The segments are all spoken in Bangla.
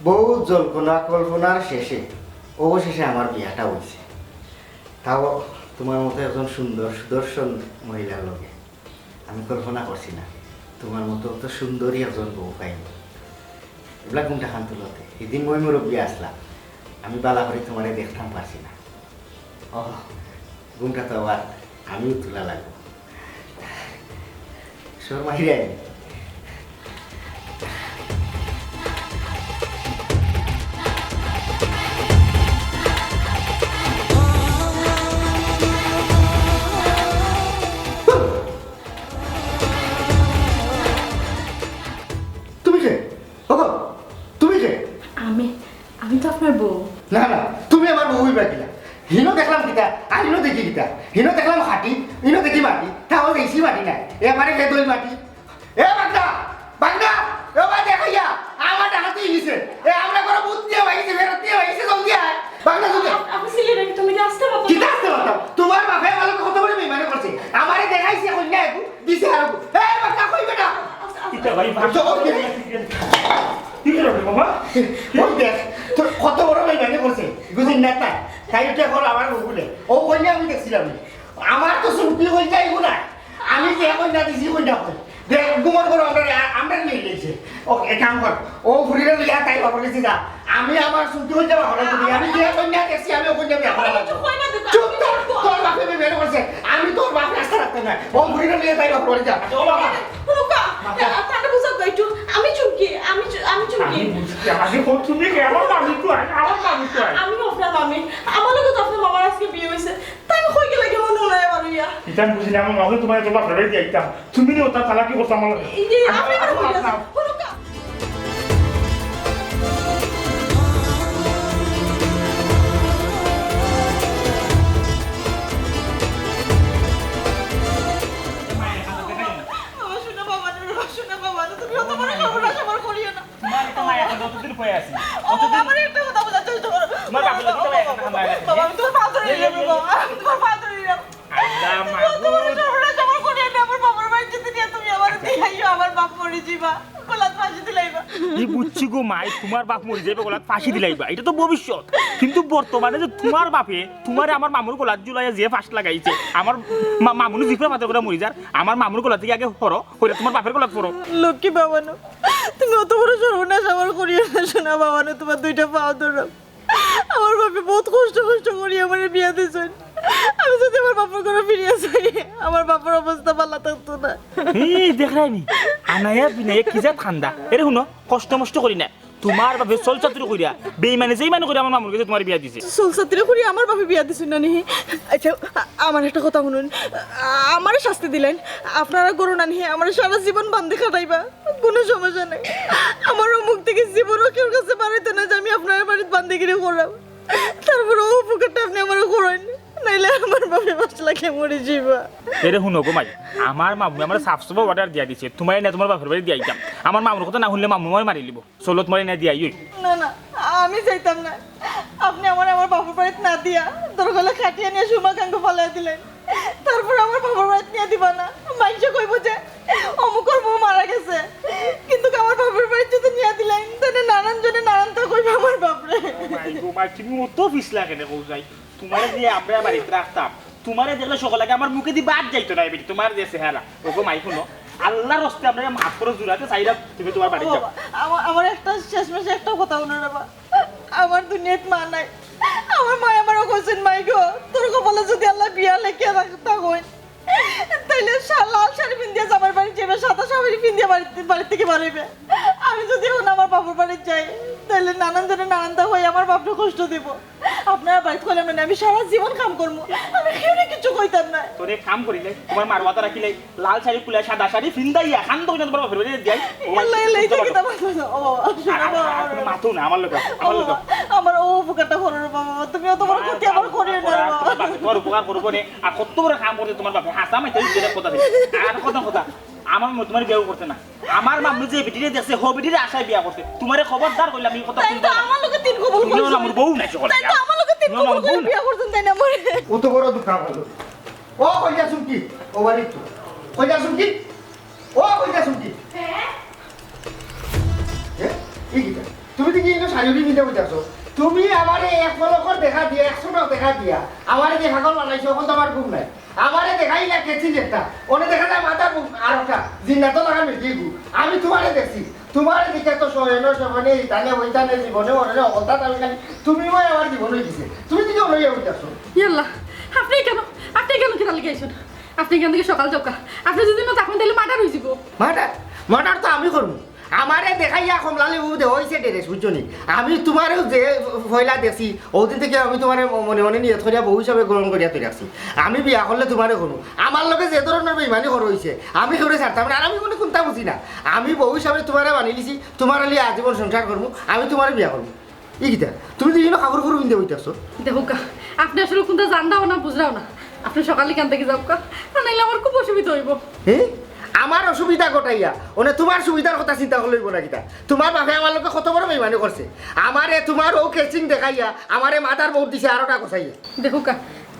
বহুত জল্পনা কল্পনার শেষে অবশেষে আমার বিয়াটা হয়েছে, তাও তোমার মতো একজন সুন্দর সুদর্শন মহিলার লগে। আমি কল্পনা করছি না তোমার মতো অত সুন্দরী একজন বউ পাইব। এগুলা কোনটা খান তুলতে এদিন মই মুরব্বী আসলাম, আমি বালা করে তোমারে দেখতাম পারছি না। ও গুমটা তো আবার আমিও তোলা লাগবো। শর্মাহিরে আমি আমি তো আপনার বউ। না না, তুমি আমার বউ হইবা কিনা? হিনো দেখলাম কিতা আর হিনো দেখি কিতা? হিনো দেখলাম হাঁটি, হিনো দেখি মাটি, তাও দেখছি মাটি নাই, এবারে খেদই মাটি। এ বাগদা বাগদা, এ বা দেখাইয়া আমার হাতে নিছে, এ আমরা করে বুদ্ধি হইছে, ফেরত দিয়ে হইছে, জলদি আয় বাগদা। জলদি আপনি সিলেট নাকি? তুমি কি আসতে পারো? কিতা আসতে পারতাম? তোমার বাপে ভালো কত বড় বেইমানি করছে, আমারে দেখাইছে কন্যা একু দিছে আর এ বাগদা কই বেটা কিতা ভাই ভাষা কি করে বাবা? ওই দেখ তোর কত বড় বেইমানি করছে, বুঝিন না তা তাই এটা কর আমার বউলে। ও কন্যা আমি দেখছিলাম, আমার তো শুনতে হই যাই না, আমি যে কন্যা দিছি কন্যা কই দেখ গুমর করে আমরা নিয়ে গেছে। ও এক কাম কর, ও ফুরিরে লিয়া তাই বাবা গেছি যা, আমি আমার শুনতে হই যাবা হলো তুমি, আমি যে কন্যা দেখছি আমি ও কন্যা বিয়া করা লাগবে। চুপ কর, তোর বাপে বেইমানি করছে, আমি তোর বাপ রাস্তা রাখতে না, ও ফুরিরে লিয়া তাই বাবা যা। ও বাবা রুকা তাকে বুঝাও একটু, আমি চুমকি, আমি চুমকি। আগে কোন তুমি কে? আমার মামি তো আয়, আমার মামি তো আয়। আমি আপনার মামি, আমার লগে তো আপনার মামার আজকে বিয়ে হয়েছে, তাই আমি কই গেলে কেমন হলো এবার রিয়া? এটা বুঝি না, আমার মামি তোমার তোলা ফেলে দিয়ে আইতাম, তুমি নি ওটা চালাকি করতাম আমার। এই যে আপনি কেন বলছেন? রুকা তোমার বাপ মরে যাবে গোলাত ফাঁসি দিলাইবা, এটা তো ভবিষ্যৎ। কিন্তু বর্তমানে যে তোমার বাপে তোমার আমার মামুর গোলাত জুলাইয়া যে ফাঁস লাগাইছে, আমার মামুনি জিপে মাথা করে মরি যার, আমার মামুর গোলা থেকে আগে পড়ো, হইলে তোমার বাপের গোলাত পড়ো। লক্ষ্মী বাবানো, তুমি অত বড় সর্বনাশ আমার করিও না শোনা বাবানো, তোমার দুইটা পাও ধরো। আমার বাপে বহুত কষ্ট করি আমার বিয়া দিয়েছেন, আমি যদি আমার বাপের ঘরে ফিরে আসি আমার বাপের অবস্থা ভালো থাকতো না। দেখলাইনি আনায়া বিনাইয়া কি যা ঠান্ডা, এরে শুনো কষ্ট মষ্ট করি না, তোমার বাপে চল চাতুরি করিয়া বেইমানে যেই মানে করে আমার মামুর কাছে তোমার বিয়া দিছে। চলসাতিরে করি আমার বাপে বিয়া দিছেন না নি? আচ্ছা আমার একটা কথা শুনুন, আমারে শাস্তি দিলেন, আপনারা গরু না নিয়ে আমার সারা জীবন বান্ধে খাটাইবা, কোনো সমস্যা নেই। আমারও মুখ থেকে জীবনও কেউ কাছে বাড়াইতে না যে আমি আপনার বাড়িতে বান্ধে গিয়ে করলাম, তারপর ও উপকারটা আপনি আমার করেন, নাইলে আমার বাপে বাস লাগে মরে যাইবা। এরে শুনো গো মাই, আমার মামু আমার সাফ সাফ অর্ডার দিয়া দিছে, তোমার না তোমার বাপের বাড়ি দিয়া আইতাম, আমার মামুর কথা না শুনলে মামু মই মারি লিব, চলো তোমার না দিয়া আইই। না না আমি যাইতাম না, আপনি আমার বাপের বাড়িতে না দিয়া দরগলা খাটিয়ে নিয়ে সুমাকাঙ্ক ফলাই দিলেন, তারপর আমার বাবার বাড়িতে নিয়ে দিবা না, মাইনসে কইব যে অমুকর বউ মারা গেছে, কিন্তু আমার বাপের বাড়িতে যদি নিয়ে দিলেন তাহলে নানান জনে নানান তা কইবে আমার বাপরে। মাই গো মাই, তুমি অত ফিসলা কেন কও যাই? তোমারে দিয়ে আমরা বাড়িতে রাখতাম, তোমারে দেখলে সকলে আমার মুখে দিয়ে বাদ যাইতো না, এবিটি তোমার দিয়ে চেহারা। ওগো মাই শুনো, আল্লাহর রাস্তায় আমরা মাফ করে জুড়াতে চাইরা তুমি তোমার বাড়ি যাও। আমার একটা শেষ মাসে একটা কথা শুনো রে বা, আমার দুনিয়াত মা নাই, আমার মা আমারও কইছেন মাই গো তোর কপালে যদি আল্লাহ বিয়া লেখে রাখতা হই তাইলে লাল শাড়ি পিন্দিয়া যাবার বাড়ি যাবে, সাদা শাড়ি পিন্দিয়া বাড়ি থেকে বাড়াইবে। আমি যদি এখন আমার বাবুর বাড়ি যাই তাহলে নানান জনে নানানটা হয়ে আমার বাপকে কষ্ট দিব, আপনারা বাড়িতে করলাম না, আমি সারা জীবন কাম করবো, আমি কেউ কিছু কইতাম না। তোরে কাম করিলে তোমার মার মাথা রাখিলে লাল শাড়ি কুলা সাদা শাড়ি ফিন্দাইয়া খান তো তোমার বাপের বাড়ি দিয়াই আল্লাহ এলাই থেকে দাও ও বাবা মাথু না আমার লোক, আমার লোক আমার ও উপকারটা করো রে বাবা, তুমি অত বড় ক্ষতি আমার করিও না বাবা, তোমার উপকার করবো নে, আর কত বড় কাম করতে তোমার বাপে হাসা মাইতে যেটা কথা দিই। আর কথা আমার তোমার বিয়ে করতে না, আমার মামু যে বেটিরে দেখছে হো বেটিরে আশায় বিয়া করতে, তোমারে খবরদার কইলাম এই কথা তাই তো আমার লোকে তিন কবুল করছে, আমার বউ নাই সকল, তাই তো আমার লোকে তিন কবুল করে বিয়া করছেন তাই না মরে। ও তো বড় দুঃখ হলো। ও কইয়া শুনকি, ও বাড়ি তো কইয়া শুনকি, ও কইয়া শুনকি। হ্যাঁ এই কি তুমি দেখি কিন্তু শাড়ি কিনে বুঝাছো তুমি আমারে এক পলকর দেখা দিয়া 100 টাকা দেখা দিয়া আমারে দেখা কল বানাইছো এখন তো আমার ঘুম নাই আমারে দেখাই না কেছি একটা ওনে দেখা যায় মাথা আর একটা জিন্নাতো লাগা মিটি গু আমি তোমারে দেখছি তোমারে দেখে তো সয়নো সবনে ইতানে ওইতানে জীবনে ওরে অবস্থা আমি খালি তুমি মই আমার জীবন হই দিছে তুমি দিকে হইয়া বুঝাছো ইয়াল্লা আপনি কেন কিনা লিখে আইসুন আপনি কেন থেকে সকাল চৌকা আপনি যদি না তখন তাহলে মার্ডার হয়ে যাব মার্ডার তো আমি করবো আমারে দেখাইয়া কমলালে ও দে হইছে ডেরেস বুঝছনি আমি তোমারও যে ফয়লা দেখছি ওদিন থেকে আমি তোমার মনে মনে নিয়ত করিয়া বউ হিসাবে গ্রহণ করিয়া তুই রাখছি আমি বিয়া করলে তোমারে করবো আমার লগে যে ধরনের বেইমানি করা হয়েছে আমি করে ছাড়তাম না আর আমি কোনো কোনটা বুঝি না আমি বউ হিসাবে তোমারে বানি লিছি তোমার লিয়ে আজীবন সংসার করবো আমি তোমার বিয়া করবো ই কিতা তুমি তো ইনো কাপড় করবো কিনতে বইতেছো দেখুক আপনি আসলে কোনটা জানদাও না বুঝরাও না আপনি সকালে কেন থেকে যাও কা নাইলে আমার খুব অসুবিধা হইব হ্যাঁ আমার অসুবিধা গোটাইয়া ওনে তোমার সুবিধার কথা চিন্তা করলে না কিতা তোমার বাপে আমার লোকে কত বড় বেইমানি করছে আমারে তোমার ও কেচিং দেখাইয়া আমারে মাথার বউট দিছে আরোটা কোথাইয়া দেখুক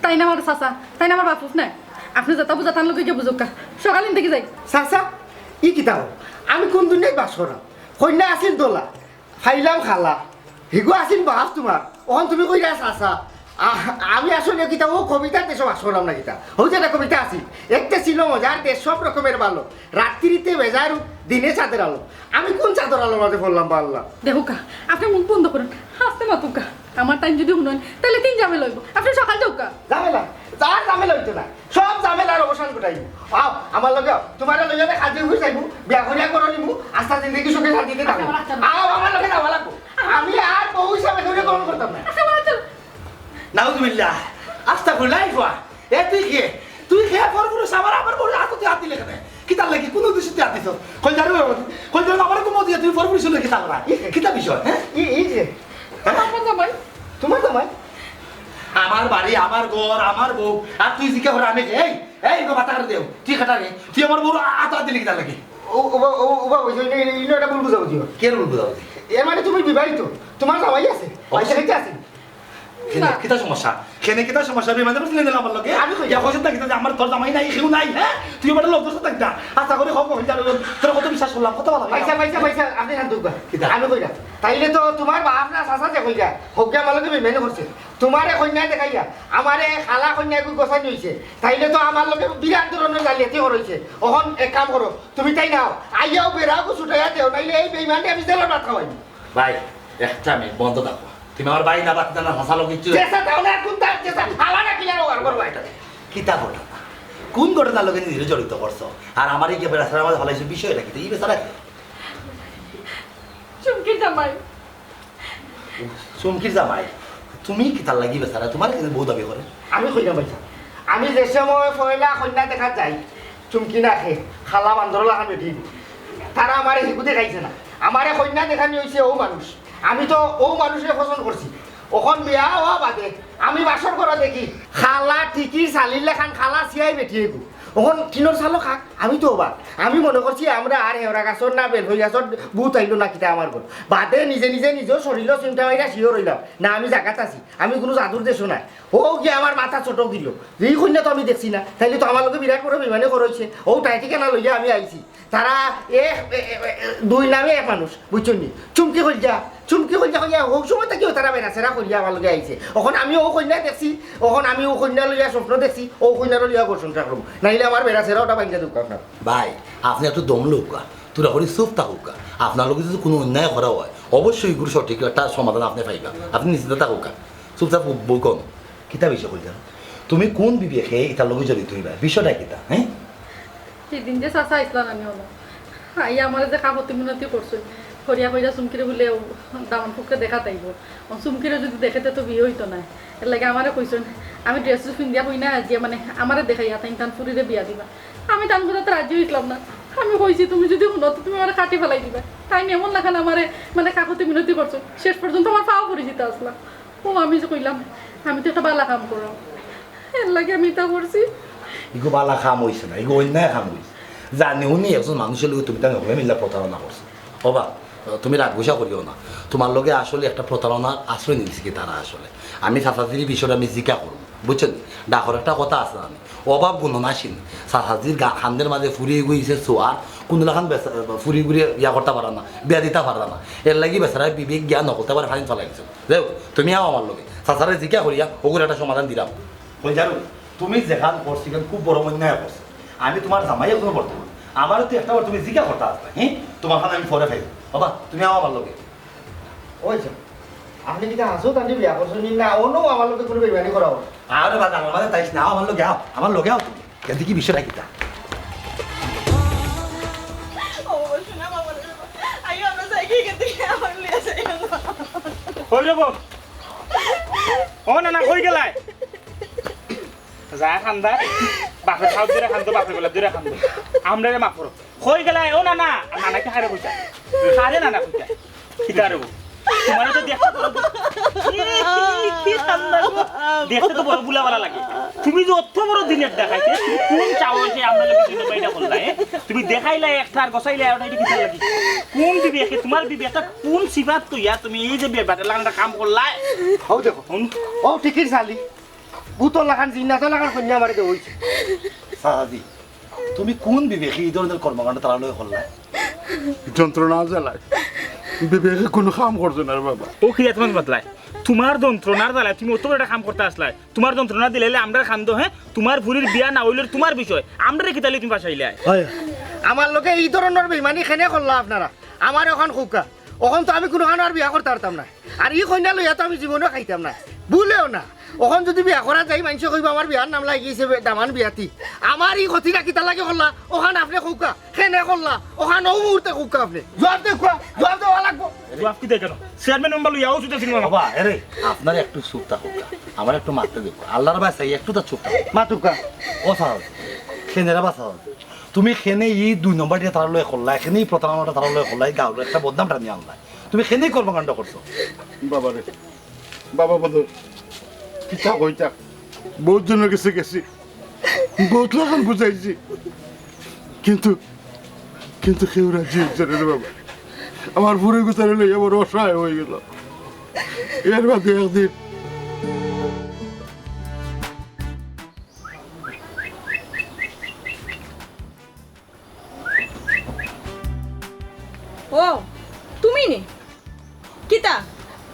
তাই না আমার চাচা তাই না আমার বাপুস না আপনি যেটা বুঝা তার লোকে গিয়ে বুঝুক সকালে থেকে যাই চাচা ই কিতা আমি কোন দুনিয়ায় বাস করাম কন্যা আছিল দোলা ফাইলাম খালা হিগো আছিল বাপ তোমার ওখান তুমি কইরা চাচা আমি আসলে কিতা ও কবিতার দেশ বাস করলাম না কিতা হচ্ছে একটা কবিতা আছি একটা ছিল মজার দেশ সব রকমের ভালো রাত্রিতে বেজার দিনে চাঁদের আলো আমি কোন চাঁদের আলো মাঝে বললাম পারলাম দেখুক আপনি মুখ বন্ধ করুন হাসতে মাতুকা আমার টাইম যদি শুনেন তাহলে 3 জামে লইব আপনি সকাল চৌকা ঝামেলা যার ঝামেলা হইতো না সব ঝামেলার অবসান ঘটাইব আও আমার লগে তোমার লগে কাজে হয়ে যাইব বিয়া করিয়া করে নিব আস্থা জিন্দগি সুখে শান্তিতে থাকবো আও আমার লগে যাওয়া লাগবো আমি আর বউ হিসাবে ধরে গ্রহণ করতাম না নাউজুবিল্লাহ আস্তাগফিরুল্লাহ ইফা এ তুই কে ফরফুরস আমার বড় হাতে হাত দিলে কেন কিতা লাগি কোন উদ্দেশ্যে হাত দিছ কইজারু আমার তো মদিয়া তুই ফরফুরস লগে কিতা করা কিতা বিষয় হ্যাঁ এই যে আমার জামাই তোমার জামাই আমার বাড়ি আমার ঘর আমার বউ আর তুই জিকে হরা আমি এই গো বাতা করে দেও তুই কাটা রে তুই আমার বড় হাত দিলে কিতা লাগি ও বাবা ইনো এটা বলবো যাও দিও কে রুল বুঝাও এর মানে তুমি বিবাহিত তোমার জামাই আছে পয়সা খাইতে আছে কিতা সমস্যা কিতা সমস্যা বিমানে বসলে না আমার লগে আমি কই ইয়া কইছ না কিতা আমার তোর জামাই নাই কেউ নাই হ্যাঁ তুই বড় লোক দোস্ত থাকতা আশা করে হোক হই যাবে তোর কত বিশ্বাস করলাম কত ভালো পয়সা আপনি হাত দুগা আমি কইরা তাইলে তো তোমার বাপ না চাচা যে কইরা হোগা মালকে বেমেনে করছে তোমারে কন্যা দেখাইয়া আমারে খালা কন্যা কই গোছাই হইছে তাইলে তো আমার লগে বিরাট ধরনের জালিয়াতি হইছে ওহন এক কাম করো তুমি তাই নাও আইয়াও বেরাও ছুটাইয়া দেও নাইলে এই বেইমানে আমি জেলার ভাত খাওয়াই ভাই একটা মিনিট বন্ধ থাকো তুমি আমার বাড়ি না বাচ্চা না হাসালো কিছু চেষ্টা দাও না কোন তার চেষ্টা খাওয়া না কিলা রোগার করবা এটা কিতা ঘটনা কোন ঘটনার লগে নিজে জড়িত করছো আর আমার এই যে বেড়াছাড়া আমাদের ভালো বিষয়টা কি এই বেচারা চুমকির জামাই চুমকির জামাই তুমি কিতার লাগি বেচারা তোমার কিন্তু বউ দাবি করে আমি কইনা পয়সা আমি যে সময় পয়লা কন্যা দেখা যাই চুমকি না খে খালা বান্দর লাগা বেটি তারা আমারে হিকু দেখাইছে না আমারে কন্যা দেখানি হইছে ও মানুষ আমি তো ও মানুষের পছন্দ করছি ওখন বিয়া হওয়া বাদে আমি বাসর করা দেখি খালা ঠিকই চালির লেখান খালা চিয়াই বেটি এগু ওখন কিনোর চালো খাক আমি তো অবাক আমি মনে করছি আমরা আর হেওরা গাছর না বেলভই গাছর বুত আইলো না কিতা আমার ঘর বাদে নিজে নিজেও শরীর চিন্তা মাইরা শিও রইলাম না আমি জায়গাত আছি আমি কোনো জাদুর দেশও নাই ও গিয়ে আমার মাথা চটক দিল যেই কন্যা তো আমি দেখছি না তাইলে তো আমার লোকে বিরাট বড় বিমানে করছে ও টাইটি কেনা লইয়া আমি আইছি তারা দুই নামে এক মানুষ বুঝছেন নি চুমকি কইয়া হইয়া ও সময় থেকেও তারা বেড়াচেরা করিয়া আমার লগে আইছে ওখন আমি ও কন্যা দেখছি ওখন আমি ও কন্যা লইয়া স্বপ্ন দেখছি ও কন্যার লইয়া গোসন থাকলাম নাইলে আমার বেড়াচেরা ওটা বাইন্দা দুঃখ আপনার ভাই আপনি একটু দম লোকা তোরা করে চুপ থাকুকা আপনার লোক যদি কোনো অন্যায় করা হয় অবশ্যই গুরু সঠিক একটা সমাধান আপনি পাইবা আপনি নিশ্চিত থাকুকা চুপচাপ বই কম কিতা বিষয় কইলেন তুমি কোন বিবেকে এটার লোক জড়িত হইবা বিষয়টা কিতা হ্যাঁ সেদিন যে চাচা ইসলাম আমি হলো আইয়া আমার যে কাপতি মিনতি করছো ফরিয়া কইরা চুমকিরে বলে দামন ফুককে দেখা তাইব চুমকিরে যদি দেখেতে তো বিয়ে হইতো না এর লাগে আমারে কইছেন আমি ড্রেস পিন্দিয়া হই না যে মানে আমারে দেখাইয়া তাই তান ফুরিরে বিয়া দিবা আমি তান ঘুরাতে রাজি হইলাম না আমি কইছি তুমি যদি শুনো তো তুমি আমার কাটি ফেলাই দিবা তাই এমন লাগান আমারে মানে কাকতি মিনতি করছো শেষ পর্যন্ত আমার পাও পরিচিত আসলাম ও আমি যে কইলাম আমি তো একটা বালা কাম করো এর লাগে আমি তা করছি ইগো বালা খাম হইছে না ইগো অন্যায় খাম হইছে জানি উনি একজন মানুষের লোক তুমি তাকে মিল্লা প্রতারণা করছো অবা তুমি রাগ ঘোষা করিও না তোমার লগে আসলে একটা প্রতারণার আশ্রয় নিয়েছি কি তারা আসলে আমি চাচাজির বিষয়টা আমি জিজ্ঞা করবো বুঝছেন ডাকর একটা কথা আছে আমি অভাব গুণনাশীল চাচাজির খান্দের মাঝে ফুরিয়ে গিয়েছে চোয়ার কোনলাখান ফুরি ঘুরি ইয়া করতে পারা না বিয়া দিতে পারা না এর লাগি বেচারা বিবেক জ্ঞান নকলতে পারে ফাইন চলাই গেছে দেও তুমি আও আমার লগে চাচারে জিকা করিয়া ওগুলো একটা সমাধান দিলাম কইলারুন তুমি যেখান করছি খুব বড় অন্যায় করছো আমি তোমার জামাই কোনো বর্তমান আমারও তো একটা তুমি জিকা করতে আসবে হ্যাঁ তোমার খান আমি পরে খাইব বাবা তুমি আও আমার লগে ওইছে আপনি কি আসো তাহলে বিয়া করছেন না অন্য আমার লোকে কোনো বেইমানি করা হবে আরে বাবা আমার মাঝে তাইস না আমার লগে আও আমার লগে আও তুমি কিন্তু কি বিষয়টা কিটা কই যাব ও না না কই গেলাই যা খান্দা বাপে খাও দিরা খান্দো বাপে বলে দিরা খান্দো আমরা রে মাফ করো কই গেলাই ও না না নানা কি হারে কইতা হারে নানা কইতা কিদারো তোমার তো দেখতে তো বড় বুলাওয়ালা লাগে তুমি যে অত বড় দিনের দেখাইতে তুমি কোন চাও সে আমরা লাগে দিনে বাইটা বললা তুমি দেখাইলা একটার গসাইলা আর এটা কি লাগে কোন বিবেকে তোমার বিবেকটা কোন সিফাত কইয়া তুমি এই যে বেবাটা লাগাটা কাম করলা হও দেখো ও ঠিকই শালি বুতর লাগান জিন্নাত লাগান কন্যা মারি দে হইছে সাদি তুমি কোন বিবেকে এই ধরনের কর্মকাণ্ড তারা লয়ে করলা যন্ত্রণা জ্বালায় বিবেকে কোনো কাম করছে না রে বাবা ও কি তোমার বদলায় তোমার যন্ত্রণার জ্বালায় তুমি অত বড় একটা কাম করতে আসলাই তোমার যন্ত্রণা দিলে আমরা খান্দো হ্যাঁ তোমার ভুরির বিয়া না হইলে তোমার বিষয় আমরা রেখে তাহলে তুমি বাসাইলে আমার লোকে এই ধরনের বেইমানি খেনে করলা আপনারা আমার এখন খুকা ওখান তো আমি কোনোখানে আর বিয়া করতে পারতাম না আর ই কন্যা লইয়া তো আমি জীবনেও খাইতাম না ভুলেও না ওখান যদি বিয়া করা যাই মানুষ কইব আমার বিয়ার নাম লাগিয়েছে দামান বিয়াতি আমার ই ক্ষতি রাখি তা লাগে করলা ওখান আপনি খুকা খেনে করলা ওখান ও মুহূর্তে খুকা আপনি জবাব দেওয়া লাগবো জবাব কি দেখেন চেয়ারম্যান নম্বর লইয়াও ছুটে ছিল বাবা আরে আপনার একটু চুপ থাকুক আমার একটু মারতে দেবো আল্লাহর বাসাই একটু তো চুপ থাকুক মাতুকা ও সাহস খেনেরা বাসা তুমি খেনে এই 2 নম্বর দিয়ে তারা লয়ে করলা এখানেই প্রতারণাটা তারা লয়ে করলা গাঁর একটা বদনামটা নিয়ে আনলা তুমি খেনেই কর্মকাণ্ড করছো বাবা রে বাবা বন্ধু কিতা কইতা বহুত জনের কাছে গেছি বহুত লোক বুঝাইছি কিন্তু কিন্তু কেউ রাজি হচ্ছে না রে বাবা আমার বুড়ি গুতারে লইয়া বড় অসহায় হয়ে গেল এর বাদে একদিন ও তুমি নে কিতা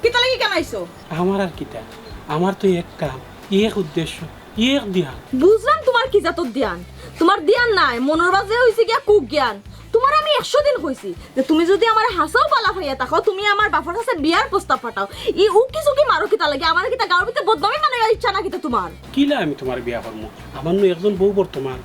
কিতা লাগি কেন আইছো আমার আর কিতা আমার তো এক কাম এক উদ্দেশ্য এক ধ্যান বুঝলাম তোমার কি জাতর ধ্যান তোমার ধ্যান নাই মনের বাজে হইছে গিয়া কুক জ্ঞান তোমার আমি 100 দিন কইছি যে তুমি যদি আমার হাসাও পালা হইয়া থাকো তুমি আমার বাবার কাছে বিয়ার প্রস্তাব পাঠাও ই উকি সুকি মারো কিতা লাগে আমার কিতা গাঁর ভিতরে বদনামি মানে ইচ্ছা না কিতা তোমার কিলা আমি তোমার বিয়া করবো আমার নো একজন বউ বর্তমান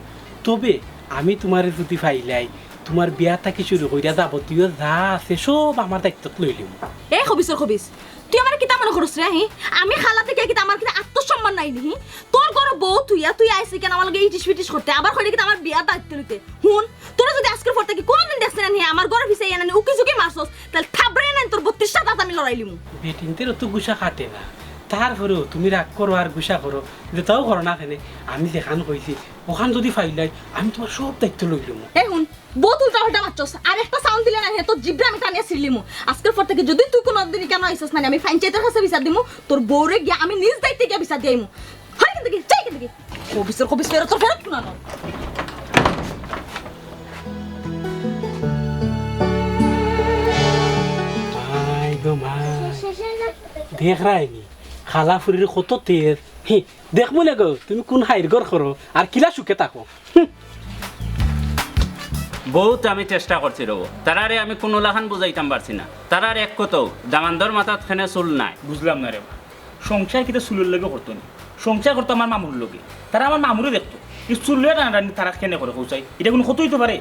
তবে আমি তোমার যদি ফাইলাই তোমার বিয়া থাকি শুরু কইরা যাবতীয় যা আছে সব আমার দায়িত্বত লইলিম এ খবিস তুই আমার কিতা মনে করছ রে হি আমি খালা থেকে কিতা আমার কিতা আত্মসম্মান নাই নি তোর ঘর বউ তুই আইছি কেন আমার লগে ইটিস ফিটিস করতে আবার কইলে কিতা আমার বিয়া দায়িত্ব নিতে হুন তোরা যদি আজকের পর থেকে কোনদিন দেখছ না নি আমার ঘর ভিসাই না উকি ঝুকি মারছস তাহলে থাবরে না তোর 32টা দাঁত আমি লড়াইলিমু বেটিনদের তো গুসা কাটে না তারপরেও তুমি রাগ করো আর গুসা করো যেটাও করো না কেন আমি যেখান কইছি ওখান যদি ফাইলাই আমি তোমার সব দায়িত্ব লইলিম এ হুন বহুত উল্টা পাল্টা মারছস আর একটা সাউন্ড দিলে না হে তোর জিব্রা আমি টানিয়া ছিড়লিমু আজকের পর থেকে যদি তুই কোনদিন কেন আইছস না আমি পঞ্চায়েতের কাছে বিচার দিমু তোর বউরে গিয়া আমি নিজ দায়িত্বে গিয়া বিচার দিইমু হয় কিন্তু কি চাই কিন্তু কি কবিস ফেরত তোর ফেরত না মাই গো মাই দেখ রাইনি খালা ফুরির কত তেজ হে দেখবো না গো তুমি কোন হাইর ঘর করো আর কিলা সুখে থাকো বহুত আমি চেষ্টা করছি রব তারারে আমি কোনো লাখান বুঝাইতাম পারছি না তারার এক কত দামান্দর মাথাত খানে চুল নাই বুঝলাম না রে সংসার কিতা চুলের লগে করতো না সংসার করতো আমার মামুর লগে তারা আমার মামুরে দেখতো এই চুলে টানাটানি তারা কেনে করে কৌচাই এটা কোনো কত হইতে পারে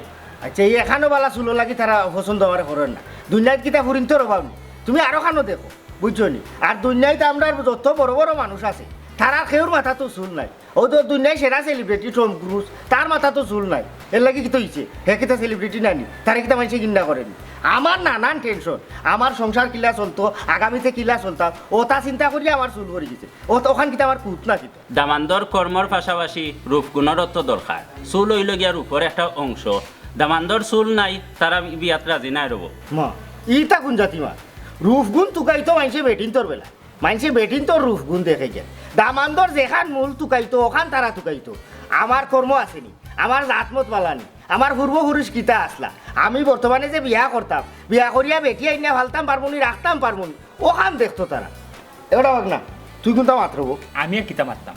আচ্ছা এই এখানো বালা চুলো লাগি তারা পছন্দ আমার করেন না দুনিয়াত কিতা ফুরিন তোর অভাব নেই তুমি আরো খানো দেখো বুঝছো নি আর দুনিয়ায় তো আমরা যত বড় বড় মানুষ আছে তারা কেউর মাথা তো চুল নাই ও তো দুনিয়ায় সেরা সেলিব্রিটি টম ক্রুজ তার মাথা তো চুল নাই এর লাগে কি তো হইছে হে কিতা সেলিব্রিটি নানি তারা কিতা মানুষে কিনা করেনি আমার নানান টেনশন আমার সংসার কিলা চলতো আগামীতে কিলা চলতাম ও তা চিন্তা করি আমার চুল করে গেছে ও তো ওখান কিতা আমার কুত না কিতা দামান্দর কর্মর পাশাপাশি রূপগুণের তো দরকার চুল হইল গিয়া রূপর একটা অংশ দামান্দর চুল নাই তারা বিয়াত রাজি নাই রব মা ইটা কোন জাতি মা রূপগুণ তুকাইতো মানুষে বেটিন তোর বেলা মানুষে বেটিন তোর রূপগুণ দেখে গেল দামান্দর যেখান মূল তুকাইতো ওখান তারা তুকাইতো আমার কর্ম আসেনি আমার জাতমত বালানি আমার পূর্বপুরুষ কিতা আসলা আমি বর্তমানে যে বিয়া করতাম বিয়া করিয়া বেটি আইনা ফালতাম পারবনি রাখতাম পারবনি ওখান দেখতো তারা এবার হোক না তুই কোনটা মাত্রব আমি আর কিতা মারতাম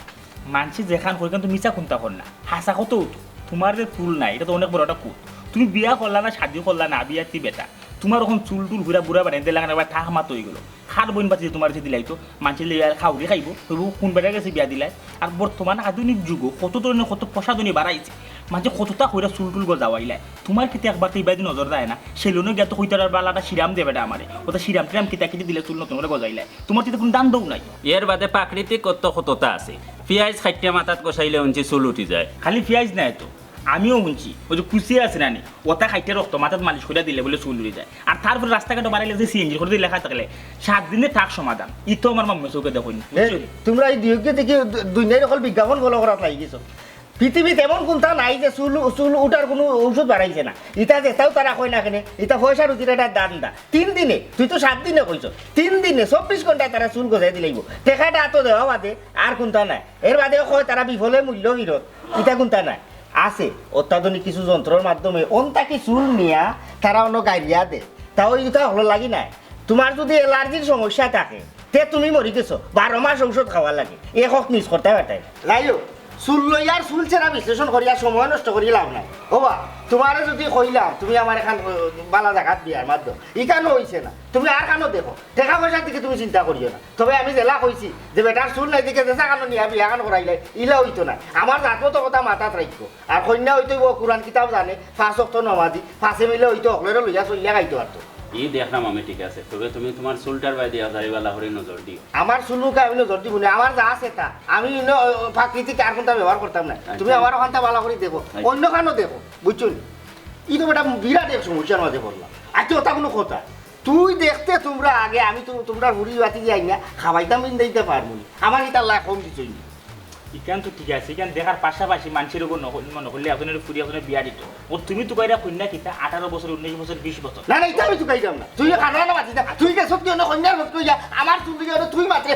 মানসি যেখান করি কিন্তু মিছা কোনটা কর না হাসা কত তোমার যে চুল নাই এটা তো অনেক বড় একটা কুত তুমি বিয়া করলা না শাদি করলা না বিয়া তি বেটা তোমার ওখান চুল টুল ঘুরা বুড়া বানাই দিলে একবার ঠাক মাত হয়ে গেলো খার বইন বাঁচি তোমার যে দিলাই তো মানুষের খাউরি খাইব তবু কোন বেটা গেছে বিয়া দিলাই আর বর্তমান আধুনিক যুগ কত ধরনের কত প্রসাধনী বাড়াইছে মানুষ কতটা কইরা চুল টুল গজাওয়াইলাই তোমার খেতে একবার তো ইবাদি নজর দেয় না সেলুনে গিয়ে তো কইতার বালাটা সিরাম দেবে এটা আমারে ওটা সিরাম টিরাম কিতা কিনে দিলে চুল নতুন করে গজাইলাই তোমার তো কোনো দান দৌ নাই এর বাদে প্রাকৃতিক কত কতটা আছে পিঁয়াজ খাইটিয়া মাথাত কষাইলে উঞ্চি চুল উঠি যায় খালি পেঁয়াজ নাই তো আমিও শুনছি ওই যে কুচিয়ে আছে নানি ওটা খাইতে রক্ত মাথাত মালিশ করে দিলে বলে চুল উড়ে যায় আর তারপরে রাস্তাঘাটে বাড়াইলে যে সিএনজি করে দিলে লেখা থাকলে 7 দিনে থাক সমাধান ইতো আমার মাম্মা চোখে দেখুন তোমরা এই দুইকে দেখি দুনিয়ার সকল বিজ্ঞাপন ফলো করাত লাগি গেছো পৃথিবীতে এমন কোনটা নাই যে চুল চুল উঠার কোনো ঔষধ বাড়াইছে না ইটা যেটাও তারা কয় না কেনে ইটা পয়সা রুজির একটা দান দা 3 দিনে তুই তো 7 দিনে কইছ 3 দিনে 24 ঘন্টায় তারা চুল গজাই দিলেইব টেকাটা তো দেওয়া বাদে আর কোনটা নাই এর বাদে কয় তারা বিফলে মূল্য বিরোধ ইটা কোনটা নাই আছে অত্যাধুনিক কিছু যন্ত্রের মাধ্যমে অন্তাকি চুল নিয়া তারা অন্য গাইরিয়া দে তাও এটা হলো লাগি নাই তোমার যদি অ্যালার্জির সমস্যা থাকে তে তুমি মরি গেছো 12 মাস ঔষধ খাওয়া লাগে একক মিস করতে পারতাই লাইলো চুল লইয়ার চুল চেরা বিশ্লেষণ করিয়া সময় নষ্ট করি লাভ নাই হবা তোমার যদি কইলাম তুমি আমার এখান বালা জায়গাত বিয়ার মাধ্যম ইখানো হইছে না তুমি আর কানো দেখো টাকা পয়সার দিকে তুমি চিন্তা করিও না তবে আমি জেলা কইছি যে বেটার চুল নাই দিকে যেসা কানো নিয়া বিয়া কান করাইলে ইলা হইতো না আমার জাতমত কথা মাথাত রাখবো আর কন্যা হইতো কোরআন কিতাব জানে 5 ওয়াক্ত নমাজি 5 মিলে হইতো হকলেরও লইয়া চলিয়া গাইতো আর তো ই দেখলাম আমি ঠিক আছে তবে তুমি তোমার চুলটার বাইরে আজারিওয়ালা হরে নজর দিও আমার চুলুকে আমি নজর দিব না আমার যা আছে তা আমি প্রাকৃতিক আর কোনটা ব্যবহার করতাম না তুমি আমার ওখানটা ভালো করে দেখো অন্য কানো দেখো বুঝছো ই তো বেটা বিরাট এক সমস্যার মাঝে পড়লাম আর কি ওটা কোনো কথা তুই দেখতে তোমরা আগে আমি তো তোমরা হুড়ি বাতি যাই না খাওয়াইতাম দিন দিতে পারবো আমার এটা লাখ কম দিচ্ছই না ইকান তো ঠিক আছে ইকান দেখার পাশাপাশি মানুষের উপর নহলে আপনার ফুরি আপনার বিয়া দিত ও তুমি তো কইরা কন্যা কিতা 18 বছর 19 বছর 20 বছর না না এটা আমি তো কইতাম না তুই কানা না মাতি তুই কে সত্যি অন্য কন্যার ভক্ত যা আমার চুল দিকে তুই মাত্রে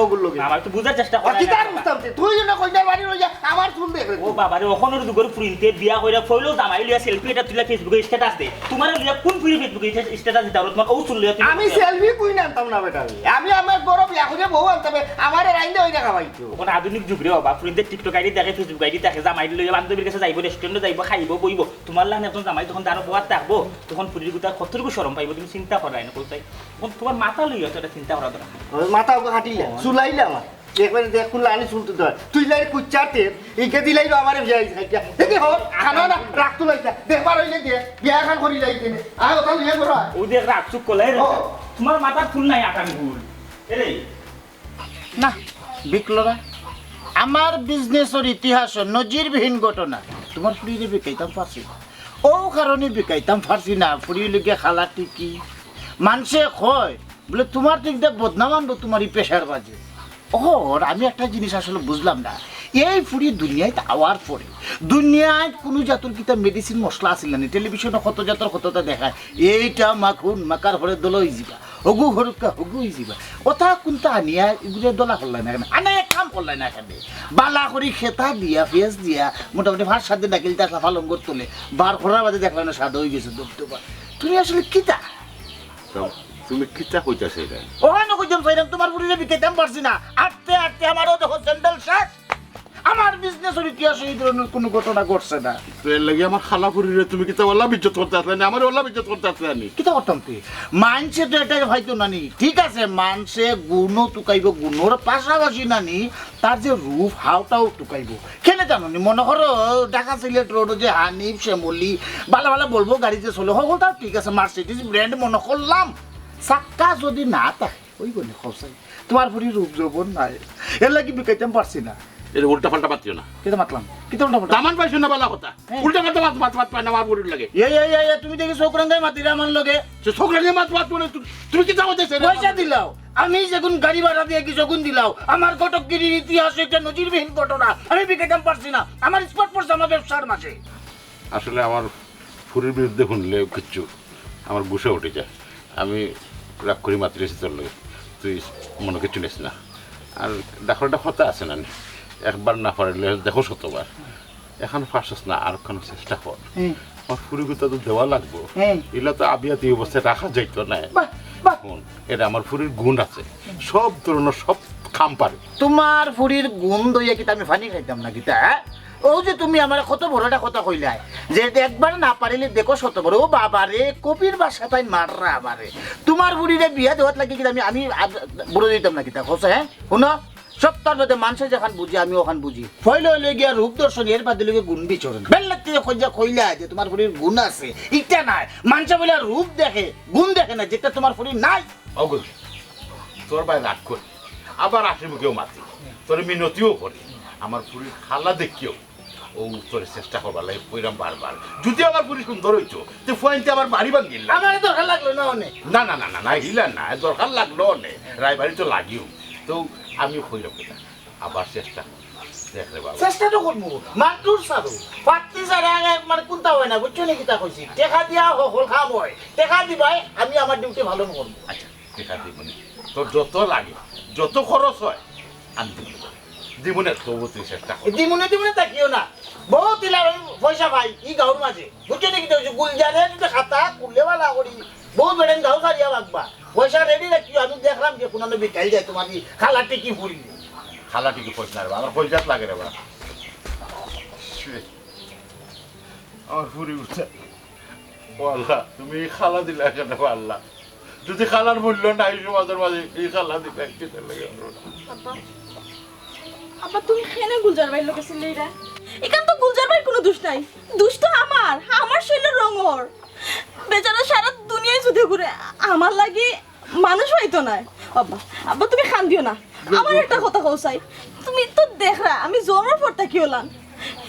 ওগুলো আমার তো বুঝার চেষ্টা কর কি তার বুঝতাম তুই অন্য কন্যার বাড়ি রইয়া আমার চুল দেখে ও বাবা রে ওখনের দুগর ফুরিনতে বিয়া কইরা ফইলো দামাই লিয়া সেলফি এটা তুইলা ফেসবুকে স্ট্যাটাস দে তোমার লিয়া কোন ফুরি ফেসবুকে স্ট্যাটাস দিতা তোমার ও চুল লিয়া আমি সেলফি কই না আনতাম না বেটা আমি আমার বড় বিয়া করে বউ আনতাম আমার রাইন্দে ওই দেখা পাইতো কোন আধুনিক যুগ রে বাবা ফুরিনতে টিকটক আইডি দেখে ফেসবুক আইডি দেখে জামাই লইয়া বান্ধবীর কাছে যাইবো রেস্টুরেন্টে যাইবো খাইবো বইব তোমার লান এখন জামাই তখন দাঁড়ো বোয়ার থাকবো তখন ফুরির গুতা কতটুকু শরম পাইবো তুমি চিন্তা করাই না কোথায় তোমার মাথা লইয়া তো এটা চিন্তা করা দরকার মাথা ওকে হাঁটিলা চুলাইলা আমার দেখবেন দেখুন লানি চুলতে দেয় তুই লাই কুচ্চাতে এইকে দিলাই আমার বিয়া খাইতা দেখি হল খানা না রাখতো লাইতা দেখবার হইলে দিয়ে বিয়া খান করি লাইতে আর ওটা লিয়ে করো ও দেখ রাখ চুপ করলে তোমার মাথার ফুল নাই আটামি ফুল এরে না বিক্লরা আমার বিজনেসের ইতিহাস নজিরবিহীন ঘটনা তোমার ফুরিয়ে বিকাইতাম পারছি ও কারণে বিকাইতাম পারছি না ফুরিয়ে লিগে খালা টিকি মানুষে কয় বলে তোমার ঠিক দেখ বদনাম আনবো তোমার এই পেশার বাজে ওর আমি একটা জিনিস আসলে বুঝলাম না এই ফুরি দুনিয়ায় আওয়ার পরে দুনিয়ায় কোনো জাতর কিতা মেডিসিন মশলা আসিল না টেলিভিশনে কত জাতর কতটা দেখায় এইটা মাখুন মাকার ঘরে দল হয়ে যাবা হগু ঘরকা হগু হয়ে যাবা ওটা কোনটা আনিয়া এগুলো দলা করলাই না কেন আনে কাম করলাই না কেন বালা করি খেতা দিয়া পেঁয়াজ দিয়া মোটামুটি ভাত সাথে ডাকিল তা ফালঙ্গর তোলে বার করার বাদে দেখলাম না স্বাদ হয়ে গেছে দুধ তুমি আসলে কিতা তুমি কিতা কইতাছ এটা ওখানে কইতাম চাইলাম তোমার পুরিলে বিকাইতাম পারছি না আটতে আটতে আমারও দেখো স্যান্ডেল শেষ আমার বিজনেসের ইতিহাসে এই ধরনের কোনো ঘটনা ঘটছে না তো এর লাগি আমার খালা পুরিরে তুমি কিতা ওলা বিজ্জত করতে আসলে না আমার ওলা বিজ্জত করতে আসলে নি কিতা করতাম তুই মানছে তো এটা হয়তো নানি ঠিক আছে মানছে গুণও টুকাইব গুণর পাশাপাশি নানি তার যে রূপ হাওটাও টুকাইব কেনে জানি মনে করো ঢাকা সিলেট রোড যে হানিফ শ্যামলি ভালো ভালো বলবো গাড়ি যে চলে হল তার ঠিক আছে মার্সিডিজ ব্র্যান্ড মনে করলাম চাক্কা যদি না থাকে ওই বলে খসাই তোমার পুরি রূপ যৌবন নাই এর লাগি বিকাইতাম পারছি না এর উল্টা পাল্টা পাতিও না কেটে মাতলাম কেটে উল্টা পাল্টা দামান পাইছো না বালা কথা উল্টা পাল্টা মাত পায় না আমার পুরির লাগে এই তুমি দেখি ছোকরাঙ্গাই মাতিরা আমার লগে সে ছোকরাঙ্গে মাত মানে তুমি কিতা কইতেছ পয়সা দিলাও আমি যখন গাড়ি ভাড়া দিয়ে কি যখন দিলাও আমার কটকগিরির ইতিহাস একটা নজিরবিহীন ঘটনা আমি বিকাইতাম পারছি না আমার স্পট পড়ছে আমার ব্যবসার মাঝে আসলে আমার ফুরির বিরুদ্ধে শুনলে কিচ্ছু আমার গুছে উঠে যায় আমি রাগ করি মাতিরেছি তোর লাগে তুই মনে কিছু নিস না আর দেখো একটা কথা আছে না একবার না পারলে দেখো শতবার এখন পারছস না আর কোনো চেষ্টা কর আমার ফুরিগুতা তো দেওয়া লাগবো এগুলা তো আবিয়াতি অবস্থায় রাখা যাইতো না শোন, এটা আমার ফুরির গুণ আছে সব ধরনের সব খাম পারে তোমার ফুরির গুণ দইয়া কি আমি ফানি খাইতাম না গীতা ও যে তুমি আমার কত বড়টা কথা কইলাই যে একবার না পারিলে দেখো শত বড় ও বাবারে কবির বাসা তাই মাররা আবারে তোমার বুড়িরে বিয়া দেওয়াত লাগি কি আমি বড় দিতাম না কিতা কইছ হ্যাঁ শুনো সব তার মধ্যে মানুষ যখন বুঝি আমি ওখান বুঝি ফইল হইলে গিয়া রূপ দর্শন এর বাদে লগে গুণ বিচরণ বেল্লাতে খোঁজা কইলা যে তোমার ফুরির গুণ আছে ইটা নাই মানুষ বলে রূপ দেখে গুণ দেখে না যেটা তোমার ফুরির নাই অগুল তোর ভাই রাগ করি আবার আসে মুখেও মাতি তোর মিনতিও করি আমার ফুরির খালা দেখিও ও তোর চেষ্টা করবার লাগে কইরাম বারবার যদি আমার পুলিশ সুন্দর হইতো তো ফোনতে আমার বাড়ি ভাঙিল আমার দরকার লাগলো না অনেক না না না না না হিলা না দরকার লাগলো অনেক রায়বাড়ি তো লাগিও তো আমিও কইরাম কিনা আবার চেষ্টা দেখ রে বাবা চেষ্টা তো করবো মাতুর সারো পাত্তি সারা মানে কোনটা হয় না বুঝছো নি কিতা কইছি টেকা দিয়া হল খাম হয় টেকা দিবাই আমি আমার ডিউটি ভালো করব আচ্ছা টেকা দিব না তোর যত লাগে যত খরচ হয় আমি দিব দিমুনে তবু তুই চেষ্টা কর দিমুনে তাকিও না বহুত দিলা পয়সা ভাই ই গাঁর মাঝে বুঝছো নি কিতা হইছে গুলজারে যদি খাতা কুললে বালা করি বহুত বেড়েন গাঁও সারিয়া বাগবা পয়সা রেডি রাখিও আমি দেখলাম যে কোনো বিকাল যায় তোমার খালাটি কি ফুরি খালা টিকে পয়সা না রে আমার পয়সাত লাগে রে বাবা আমার ফুরি উঠছে ও আল্লাহ তুমি খালা দিলে কেন আল্লাহ যদি খালার মূল্য নাই সমাজের মাঝে এই খালা দিলে একটু লাগে আব্বা তুমি কেন গুলজার ভাইয়ের লোকে ছিলে এরা এখান তো গুলজার ভাইয়ের কোনো দোষ নাই দোষ তো আমার শৈলের রঙর বেচারা সারা দুনিয়ায় যুদ্ধ করে আমার লাগে মানুষ হইতো না আব্বা তুমি খান দিও না আমার একটা কথা কৌসাই তুমি তো দেখরা আমি জন্মের পর থাকি হলাম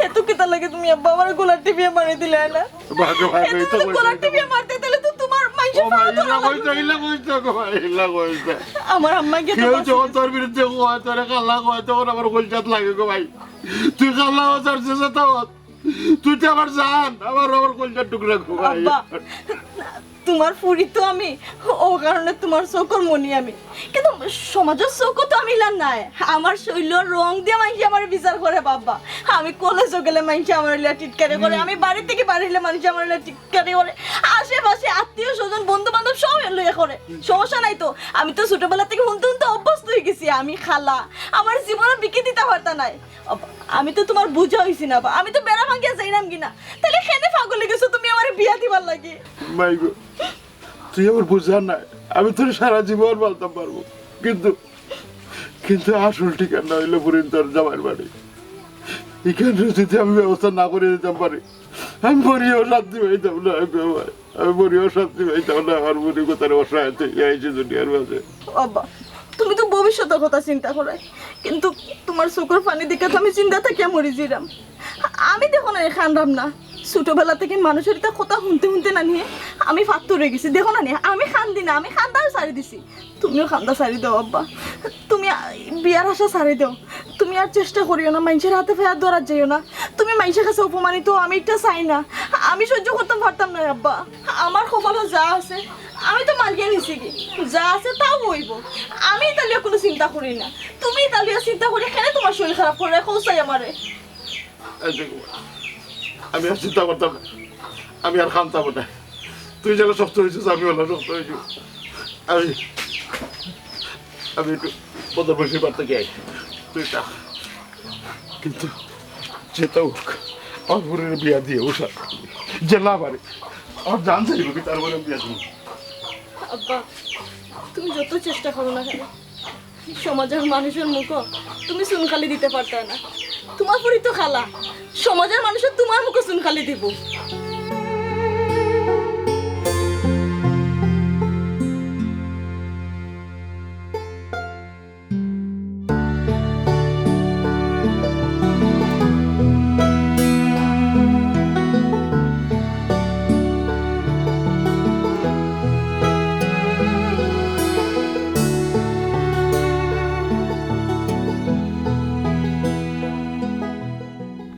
এত কিতা লাগে তুমি আব্বা আমার গোলার টিপিয়ে মারি দিলে না ভাগে ভাগে তো গোলার টিপিয়ে মারতে দিলে তো তোমার মাইশে আমার আম্মাকে কেউ যখন তোর বিরুদ্ধে হয় তোর খালা হয় তখন আমার গোলজাত লাগে গো ভাই তুই খালা হওয়ার চেষ্টা তুই তো আমার জান আমার গোলজার টুকরা গো ভাই তোমার ফুরি তো আমি ও কারণে তোমার চোখর মনি আমি কিন্তু সমাজের চোখও তো আমি লান নাই আমার শৈল রং দিয়ে মানুষ আমার বিচার করে বাবা আমি কলেজে গেলে মানুষ আমার টিটকারি করে আমি বাড়ি থেকে বাড়িলে মানুষ আমার টিটকারি করে আশেপাশে আত্মীয় স্বজন বন্ধু বান্ধব সব লইয়া করে সমস্যা নাই তো আমি তো ছোটবেলা থেকে শুনতে অভ্যস্ত হয়ে গেছি আমি খালা আমার জীবনে বিকে দিতে পারতা নাই আমি তো তোমার বুঝা হইছি না আমি তো বেড়া ভাঙ্গিয়া যাইলাম কিনা তাহলে খেনে পাগলে গেছো তুমি আমার বিয়া দিবার লাগে মাই গো তুই আমার বুঝা নাই আমি তোর সারা জীবন বলতাম পারবো কিন্তু কিন্তু আসল ঠিকানা হইলে পুরিন তোর জামাইয়ের বাড়ি এখানে যদি আমি ব্যবস্থা না করে দিতাম পারি আমি মরিও শান্তি পাইতাম না আমি মরিও শান্তি পাইতাম না আমার মরি কোথায় অসহায় থেকে আইছে দুনিয়ার মাঝে বাবা তুমি তো ভবিষ্যতের কথা চিন্তা করে কিন্তু তোমার চোখের পানি দেখে তো আমি চিন্তা থাকিয়া মরি যাইলাম আমি দেখো না খানরাম না ছোটবেলা থেকে মানুষের এটা কথা শুনতে না নিয়ে আমি ফাত্তর হয়ে গেছি দেখো না নিয়ে আমি খান্দি না আমি খান্দার সারি দিছি তুমিও খান্দা সারি দাও আব্বা তুমি বিয়ার আশা সারি দাও তুমি আর চেষ্টা করিও না মানুষের হাতে ফেয়ার ধরার যাইও না তুমি মানুষের কাছে অপমানিত আমি এটা চাই না আমি সহ্য করতে পারতাম না আব্বা আমার কপালে যা আছে আমি তো মানিয়ে নিছি কি যা আছে তাও হইব আমি তাহলে কোনো চিন্তা করি না তুমি তাহলে চিন্তা করি কেন তোমার শরীর খারাপ করে কৌসাই আমারে আমি আর চিন্তা করতাম না আমি আর খানতাম না তুই যেন শক্ত হয়েছিস আমি হলো শক্ত হয়েছি আমি একটু বদর বসে পারতে গিয়ে তুই তা কিন্তু যেটা হোক আমার বোনের বিয়া দিয়ে ওষা জেলা পারে আমার জান চাইব কি তারপরে বিয়া দিব আব্বা তুমি যত চেষ্টা করো না কেন সমাজের মানুষের মুখ তুমি চুনখালি দিতে পারতে না তোমার পরি তো খালা সমাজের মানুষের তোমার মুখে চুনখালি দিব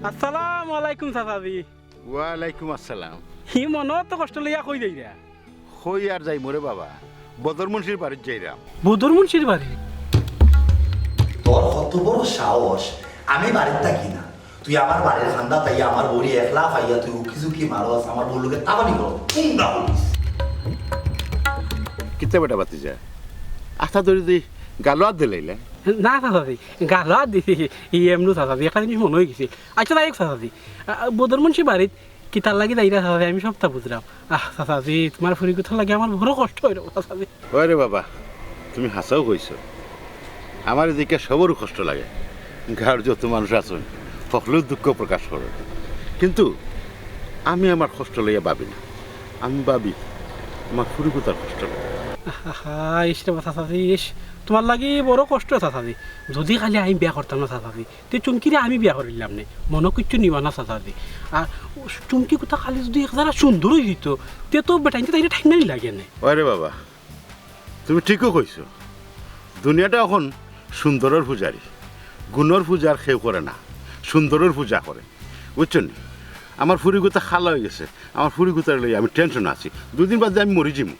আসসালামু আলাইকুম চাচাজি ওয়ালাইকুম আসসালাম হি মনত তো কষ্ট লইয়া কই দেই রা হই আর যাই মোরে বাবা বদর মুন্সির বাড়ির যাইরাম বদর মুন্সির বাড়ি তোর কত বড় সাহস আমি বাড়িতে থাকি না তুই আমার বাড়ির খান্দা তাই আমার বউরি একলা পাইয়া তুই উকি ঝুঁকি মারস আমার বউ লোকে তাবানি করো কুমড়া বলিস কিতা বেটা বাতি যায় আস্থা ধরে দি গালো আর দিলাইলে না চাচাজি গালো আর দিছি এমনি চাচাজি একটা জিনিস মনে হয়ে গেছে আচ্ছা তাই চাচাজি বদর মুন্সি বাড়িত কিতার লাগি যাইরা চাচাজি আমি সবটা বুঝলাম চাচাজি তোমার ফুরি কোথাও লাগে আমার বড় কষ্ট হইল চাচাজি ওরে বাবা তুমি হাসাও কইছো আমার এদিকে সবরও কষ্ট লাগে গাঁর যত মানুষ আছেন সকলেও দুঃখ প্রকাশ করে কিন্তু আমি আমার কষ্ট লইয়া ভাবি না আমি ভাবি আমার ফুরিকুতার কষ্ট লাগে ইস রে চাচাজি ইস তোমার লাগি বড় কষ্ট চাচাজি যদি খালি আমি বিয়া করতাম না চাচাজি তে চুমকিরে আমি বিয়া করিলাম না মনে কিচ্ছু নিবা না চাচাজি আর চুমকি কোথা খালি যদি যারা সুন্দর হয়ে দিত তে তো বেটাইতে তাই ঠান্ডাই লাগে না ওরে বাবা তুমি ঠিকও কইছো দুনিয়াটা এখন সুন্দরের পূজারি গুণর পূজার কেউ করে না সুন্দরের পূজা করে বুঝছেন আমার ফুরিগুতা খালা হয়ে গেছে আমার ফুরিগুতার লই আমি টেনশন আছি দুদিন বাদে আমি মরি যাবো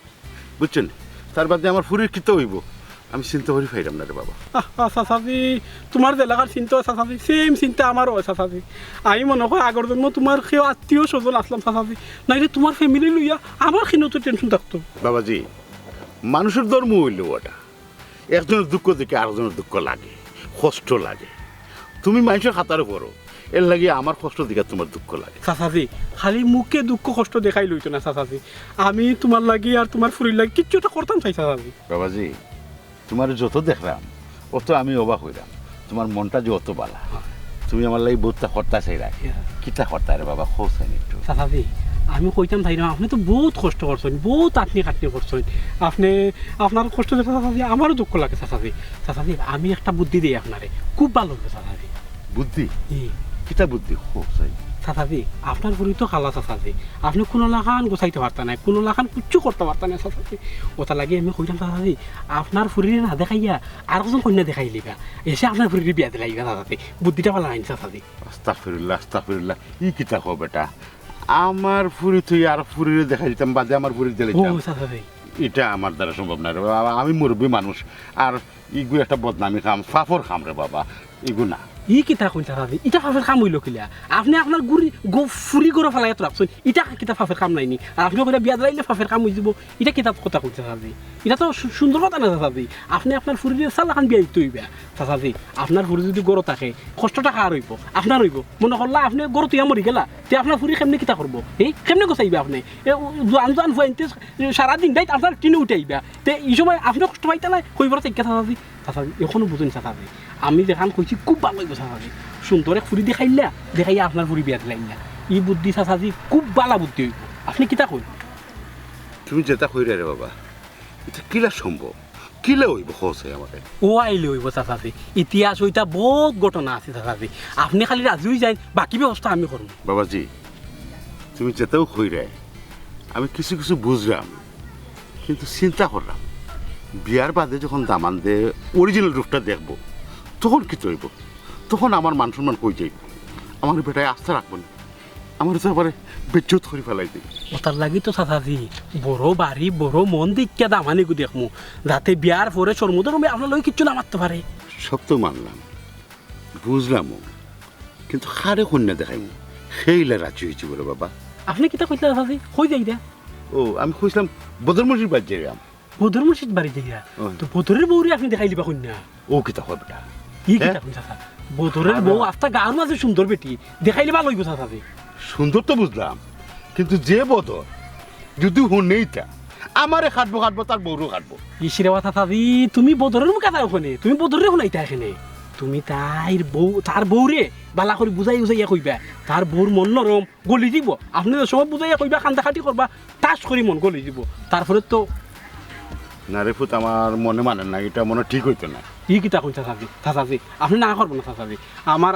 বুঝছেন তার বাদে আমার ফুরির কিতে হইব আমি চিন্তা করি ফাইলাম না রে বাবা চাচাজি তোমার যে এলাকার চিন্তা চাচাজি সেম চিন্তা আমারও হয় চাচাজি আমি মনে হয় আগর জন্ম তোমার কেউ আত্মীয় স্বজন আসলাম চাচাজি নাইলে তোমার ফ্যামিলি লইয়া আমার কিনেও তো টেনশন থাকতো বাবাজি মানুষের ধর্ম হইল ওটা একজনের দুঃখ দেখে আরেকজনের দুঃখ লাগে কষ্ট লাগে তুমি মানুষের খাতারে করো এর লাগে আমার কষ্ট দেখে তোমার দুঃখ লাগে চাচাজি খালি মুখে দুঃখ কষ্ট দেখাই লইতো না চাচাজি আমি তোমার লাগি আর তোমার ফুরির লাগি কিচ্ছু একটা করতাম চাই চাচাজি বাবাজি তোমার যত দেখলাম অত আমি অবাক হইলাম তোমার মনটা যে অত বালা তুমি আমার লাগি বহুতটা হর্তা চাই রাখি কিতা হর্তা রে বাবা খোঁজেন একটু চাচাজি আমি কইতাম তাই না আপনি তো বহুত কষ্ট করছেন বহুত আটনি কাটনি করছেন আপনি আপনার কষ্ট দেখে চাচাজি আমারও দুঃখ লাগে চাচাজি চাচাজি আমি একটা বুদ্ধি দিই আপনারে খুব ভালো হবে চাচাজি বুদ্ধি কিতা বুদ্ধি খোঁজাই চাচাজি আপনার বুড়ি তো খালা চাচাজি আপনি কোনো লাখান গোছাইতে পারতেন না কোনো লাখান কিচ্ছু করতে পারতেন না চাচাজি ওটা লাগে আমি কইতাম চাচাজি আপনার ফুরিরে না দেখাইয়া আর একজন কন্যা দেখাই লিবা এসে আপনার ফুরিরে বিয়া দিলাইবা চাচাজি বুদ্ধিটা ভালো আইন চাচাজি আস্তাগফিরুল্লাহ ই কিতা কো বেটা আমার ফুরি তুই আর ফুরিরে দেখাই দিতাম বাদে আমার ফুরি দিলে এটা আমার দ্বারা সম্ভব না রে বাবা আমি মুরব্বী মানুষ আর ইগু একটা বদনামি খাম ফাফর খাম রে বাবা ইগু না ই কিতা কইন চাচাজি ইটা ফাফের কাম হইল কিলা আপনি আপনার গুড়ি ফুরি করে ফেলাই রাখছেন ইটা কিতা ফাফের কাম নাইনি আর আপনি কইলা বিয়া দিলাইলে ফাফের কাম হয়ে যাব এটা কিতা কথা কইন চাচাজি এটা তো সুন্দর কথা না চাচাজি আপনি আপনার ফুরিরে সালাখান বিয়া দিতে হইবা চাচাজি আপনার ফুরি যদি গরো থাকে কষ্টটা কার হইব আপনার হইব মনে করলা আপনি গরো তুই মরি গেলা তে আপনার ফুরি কেমনে কিতা করবো এই কেমনে গোছাইবা আপনি আনজান ফুয়াইতে সারাদিন দায়িত্ব আপনার টিনে উঠাইবা তে এই সময় আপনি কষ্ট পাইতে না কইবার থেকে চাচাজি চাচাজি এখনো বুঝুন চাচাজি আমি দেখান কইছি খুব ভালো লাগবে চাচাজি সুন্দর এক ফুরি দেখাইলা দেখাইয়া আপনার ফুরি বিয়া দিলাইলা এই বুদ্ধি চাচাজি খুব ভালো বুদ্ধি হইব আপনি কিতা কই তুমি যেটা কইরা রে বাবা এটা কিলা সম্ভব কিলা হইব খোঁজে আমাকে ও আইলে হইব চাচাজি ইতিহাস ওইটা বহুত ঘটনা আছে চাচাজি আপনি খালি রাজি হয়ে যাই বাকি ব্যবস্থা আমি করব বাবাজি তুমি যেটাও কইরা আমি কিছু কিছু বুঝলাম কিন্তু চিন্তা করলাম বিয়ার বাদে যখন দামান দে অরিজিনাল রূপটা দেখবো তখন কি হইব তখন আমার মান সম্মান কই যাইব আমার বেটায় আস্থা রাখবো না আমার ব্যাপারে বেজ্জত করে ফেলাই দিই ওটার লাগি তো চাচাজি বড় বাড়ি বড় মন দিকা দামানি গু দেখমু যাতে বিয়ার পরে চর্মদের রুমে আপনার লই কিচ্ছু না মারতে পারে সব তো মানলাম বুঝলামও কিন্তু খারে কন্যা দেখাইমু সেইলে রাজি হয়েছি বলে বাবা আপনি কিতা কইলা চাচাজি কই যাই দা ও আমি কইছিলাম বদর মসজিদ বাদ যাই বদর মসজিদ বাড়ি যাইয়া তো বদরের বউরে আপনি দেখাই দিবা কন্যা ও কিতা হয় বেটা ই কিতা কই চাচা বদরের বউ আস্তা গাঁর মাঝে সুন্দর বেটি দেখাইলে ভালো হইব চাচাজি সুন্দর তো বুঝলাম কিন্তু যে বদর যদি হুনেইটা আমারে খাটবো তার বউরও খাটবো ইসিরে চাচাজি তুমি বদরের মুখে যাও ওখানে তুমি বদরের শুনাইতা এখানে তুমি তার বউরে বালা করে বুঝাইয়া কইবা তার বউর মন নরম গলি দিব আপনি সব বুঝাইয়া কইবা কান্দা খাটি করবা টাচ করি মন গলি দিব তারপরে তো না রে ফুত আমার মনে মানেন না এটা মনে ঠিক হইতো না ই কিতা কই চাচাজি আপনি না করবো না চাচাজি আমার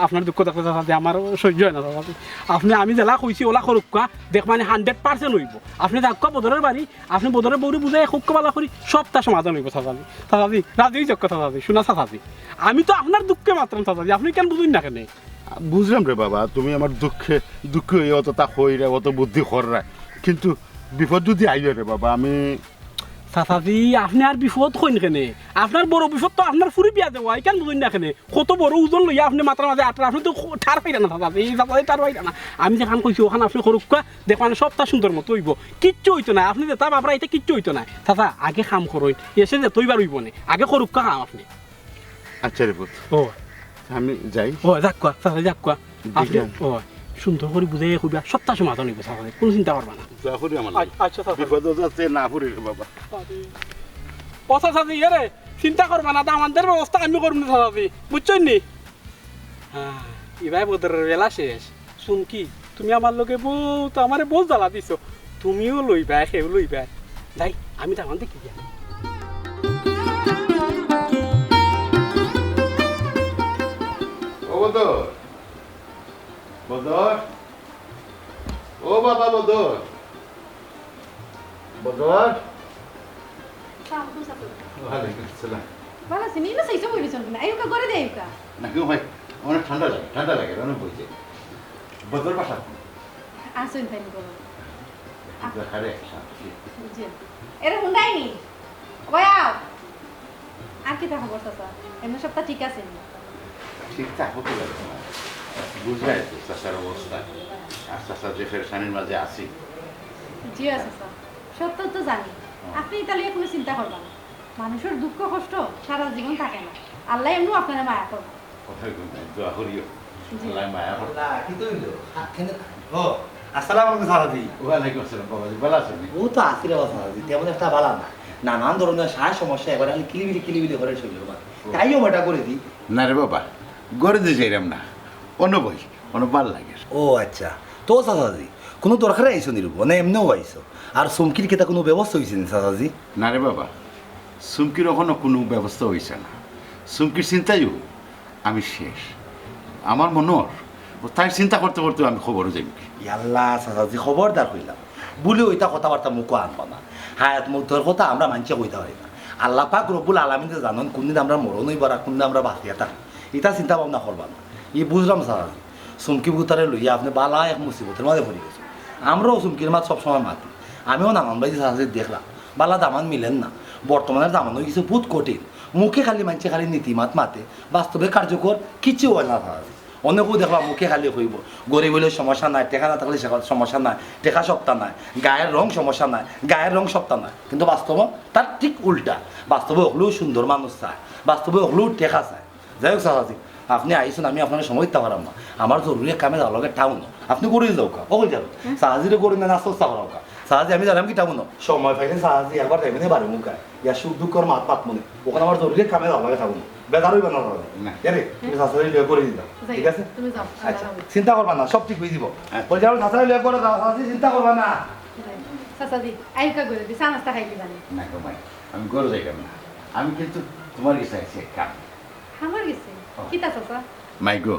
আপনার দুঃখ দেখো চাচাজি আমার সহ্য হয় না চাচাজি আপনি আমি জেলা কইছি ওলা করুকা দেখ মানে 100% হইব আপনি যাক্কা বদরের বাড়ি আপনি বদরের বউরে বুঝাই খুব বালা করি সবটা সমাধান হইব চাচাজি রাজি যোগ্য চাচাজি শোনা চাচাজি আমি তো আপনার দুঃখে মাত্রাম চাচাজি আপনি কেন বুঝুন না কেন বুঝলাম রে বাবা তুমি আমার দুঃখ অত তা হই রে অত বুদ্ধি খর রে কিন্তু বিপদ যদি আইলে রে বাবা আমি চাচাজি আপনি আর বিপদ কইন কেনে আপনার বড় বিপদ তো আপনার ফুরি বিয়া দেওয়া কেন বুঝুন না কেনে কত বড় ওজন লইয়া আপনি মাথার মাঝে আটরা আপনি তো ঠার পাইরা না চাচাজি এই চাচাজি ঠার পাইরা না আমি যেখান কইছি ওখানে আপনি করুকা দেখবেন সবটা সুন্দর মতো হইব কিচ্ছু হইতো না আপনি যেটা বাবরা এটা কিচ্ছু হইতো না চাচা আগে কাম করুন এসে যে তৈবার হইব না আগে করুকা কাম আপনি আচ্ছা রে পুত ও আমি যাই ও যাক কোয়া চাচা যাক কোয়া আপনি ও সুন্দর করে বুঝাই কইবা সবটা সমাধান হইব চাচাজি কোনো চিন্তা করবা না যা করি আমার আচ্ছা চাচা বিপদ যাচ্ছে না পড়ি রে বাবা ও চাচাজি এরে চিন্তা করবা না আমাদের ব্যবস্থা আমি করব না চাচাজি বুঝছেন নি হ্যাঁ এবার বদরের বেলা শেষ শুন কি তুমি আমার লগে বহুত আমারে বহুত জ্বালা দিছো তুমিও লইবা সেও লইবা যাই আমি তামান দেখি গিয়া ও বদর বদর ও বাবা বদর বদর ওয়ালাইকুম আসসালাম ভালো আছি নি না সেইসব হইছেন না আইউকা করে দে আইউকা নাকি ভাই অনেক ঠান্ডা লাগে অনেক বইছে বদর বাসা আসুন তাই বলো খারে জি এরে হুন্ডাই নি ওয়াও আর কি তা খবর চাচা এমনি সবটা ঠিক আছে ঠিকঠাক হতে লাগে বুঝলাই তো চাষার অবস্থা আর চাষার যে ফেরসানির মাঝে আছি জি আছে স্যার সত্য তো জানি আপনি তাহলে কোনো চিন্তা করবেন না মানুষের দুঃখ কষ্ট সারা জীবন থাকে না আল্লাহ এমনি আপনারা মায়া করবেন কথাই কই দোয়া করিও আল্লাহ মায়া করে কি তো হইলো ও আসসালামু আলাইকুম সারাজি ওয়ালাইকুম আসসালাম বাবাজি ভালো আছেন ও তো আসিরে সারাজি তেমন একটা ভালো না নানান ধরনের সার সমস্যা এবার আমি কিলিবিলি করে শরীর তাইও ওটা করে দিই না রে বাবা গড়ে দিয়ে যাইরাম না অন্য বই অন্য ভাল লাগে ও আচ্ছা তো সাসাজি কোনো দরকার আইসো নিরূপ না এমনিও আইসো আর চুমকির কেতা কোনো ব্যবস্থা হয়েছে নি সাসাজি না রে বাবা চুমকির ওখানে কোনো ব্যবস্থা হয়েছে না চুমকির চিন্তাইও আমি শেষ আমার মনের তাই চিন্তা করতে করতে আমি খবরও যাই ইয়াল্লা সাসাজি খবরদার হইলাম বলে ওইটা কথাবার্তা মুখও আনবা না হায়াত মুক্তর কথা আমরা মানছে কইতে পারি না আল্লাহ পাক রব্বুল আলামিন যে জানেন কোনদিন আমরা মরণ হইব আর কোনদিন আমরা বাঁচিয়া থাকি এটা চিন্তা ভাবনা করবা না ই বুঝলাম সাসাজি চুমকি বুতারে লইয়া আপনি বালা এক মুসিবতের মাঝে পড়ে গেছে আমরাও চুমকির মাছ সবসময় মাতি আমিও নামান ভাই সাসাজি দেখলাম বালা দামান মিলেন না বর্তমানের দামান হয়ে গেছে বহুত কঠিন মুখে খালি মানছে খালি নীতিমাত মাতে বাস্তবে কার্যকর কিছু হয় না সাসাজি অনেকেও দেখলাম মুখে খালি হইব গরিব হইলে সমস্যা নাই টেকা না থাকলে সমস্যা নাই টেকা সপ্তাহ নাই গায়ের রং সমস্যা নাই গায়ের রং সপ্তাহ নাই কিন্তু বাস্তব তার ঠিক উল্টা বাস্তবে হলেও সুন্দর মানুষ চায় বাস্তবে হলেও টেকা চায় যাই হোক সাসাজি আপনি আইসুন আমি আপনার সময় দিতে পারাম না আমার জরুরি কামে যাওয়ার লগে টাউন আপনি করে যাও কা ওই যাবেন সাহাজিরে করে না চেষ্টা করাও কা সাহাজি আমি জানাম কি টাউন সময় পাইলে সাহাজি একবার টাইমে বাড়ি মুখা ইয়া সুখ দুঃখর মাত পাত মনে ওখানে আমার জরুরি কামে যাওয়ার লগে টাউন বেকার হইবে না রে তুমি সাহাজি লিয়ে করে দিও ঠিক আছে তুমি যাও আচ্ছা চিন্তা করবা না সব ঠিক হয়ে যাব বল যাও সাহাজি লিয়ে করে দাও সাহাজি চিন্তা করবা না চাচাজি আইউকা করে দি চা নাস্তা খাইলি জানি না কমাই আমি গড়ে যাই না আমি কিন্তু তোমার কাছে আছি এক কাম আমার গেছে কিতা চাচা মাই গো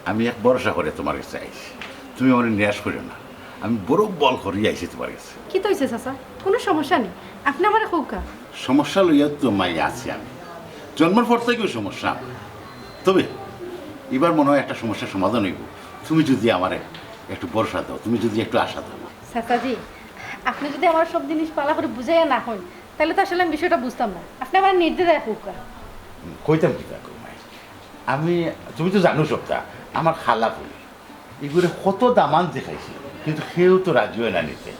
আমি এক ভরসা করে তোমার কাছে আইছি তুমি আমার নিরাশ করো না আমি বড় বল করি আইছি তোমার কাছে কি তো হইছে চাচা কোনো সমস্যা নেই আপনি আমারে কৌকা সমস্যা লইয়া তো মাই আছি আমি জন্মের পর থেকেও সমস্যা আমার। তবে এবার মনে হয় একটা সমস্যার সমাধান হইব তুমি যদি আমার একটু ভরসা দাও তুমি যদি একটু আশা দাও চাচাজি আপনি যদি আমার সব জিনিস পালা করে বুঝাইয়া না হন তাহলে তো আসলে আমি বিষয়টা বুঝতাম না আপনি আমার নির্দেশ কৌকা কইতাম কি দেখো মাই আমি তুমি তো জানো সবটা আমার খালা বলি এগুলো কত দামান দেখাইছি কিন্তু সেও তো রাজি হয় না নিতে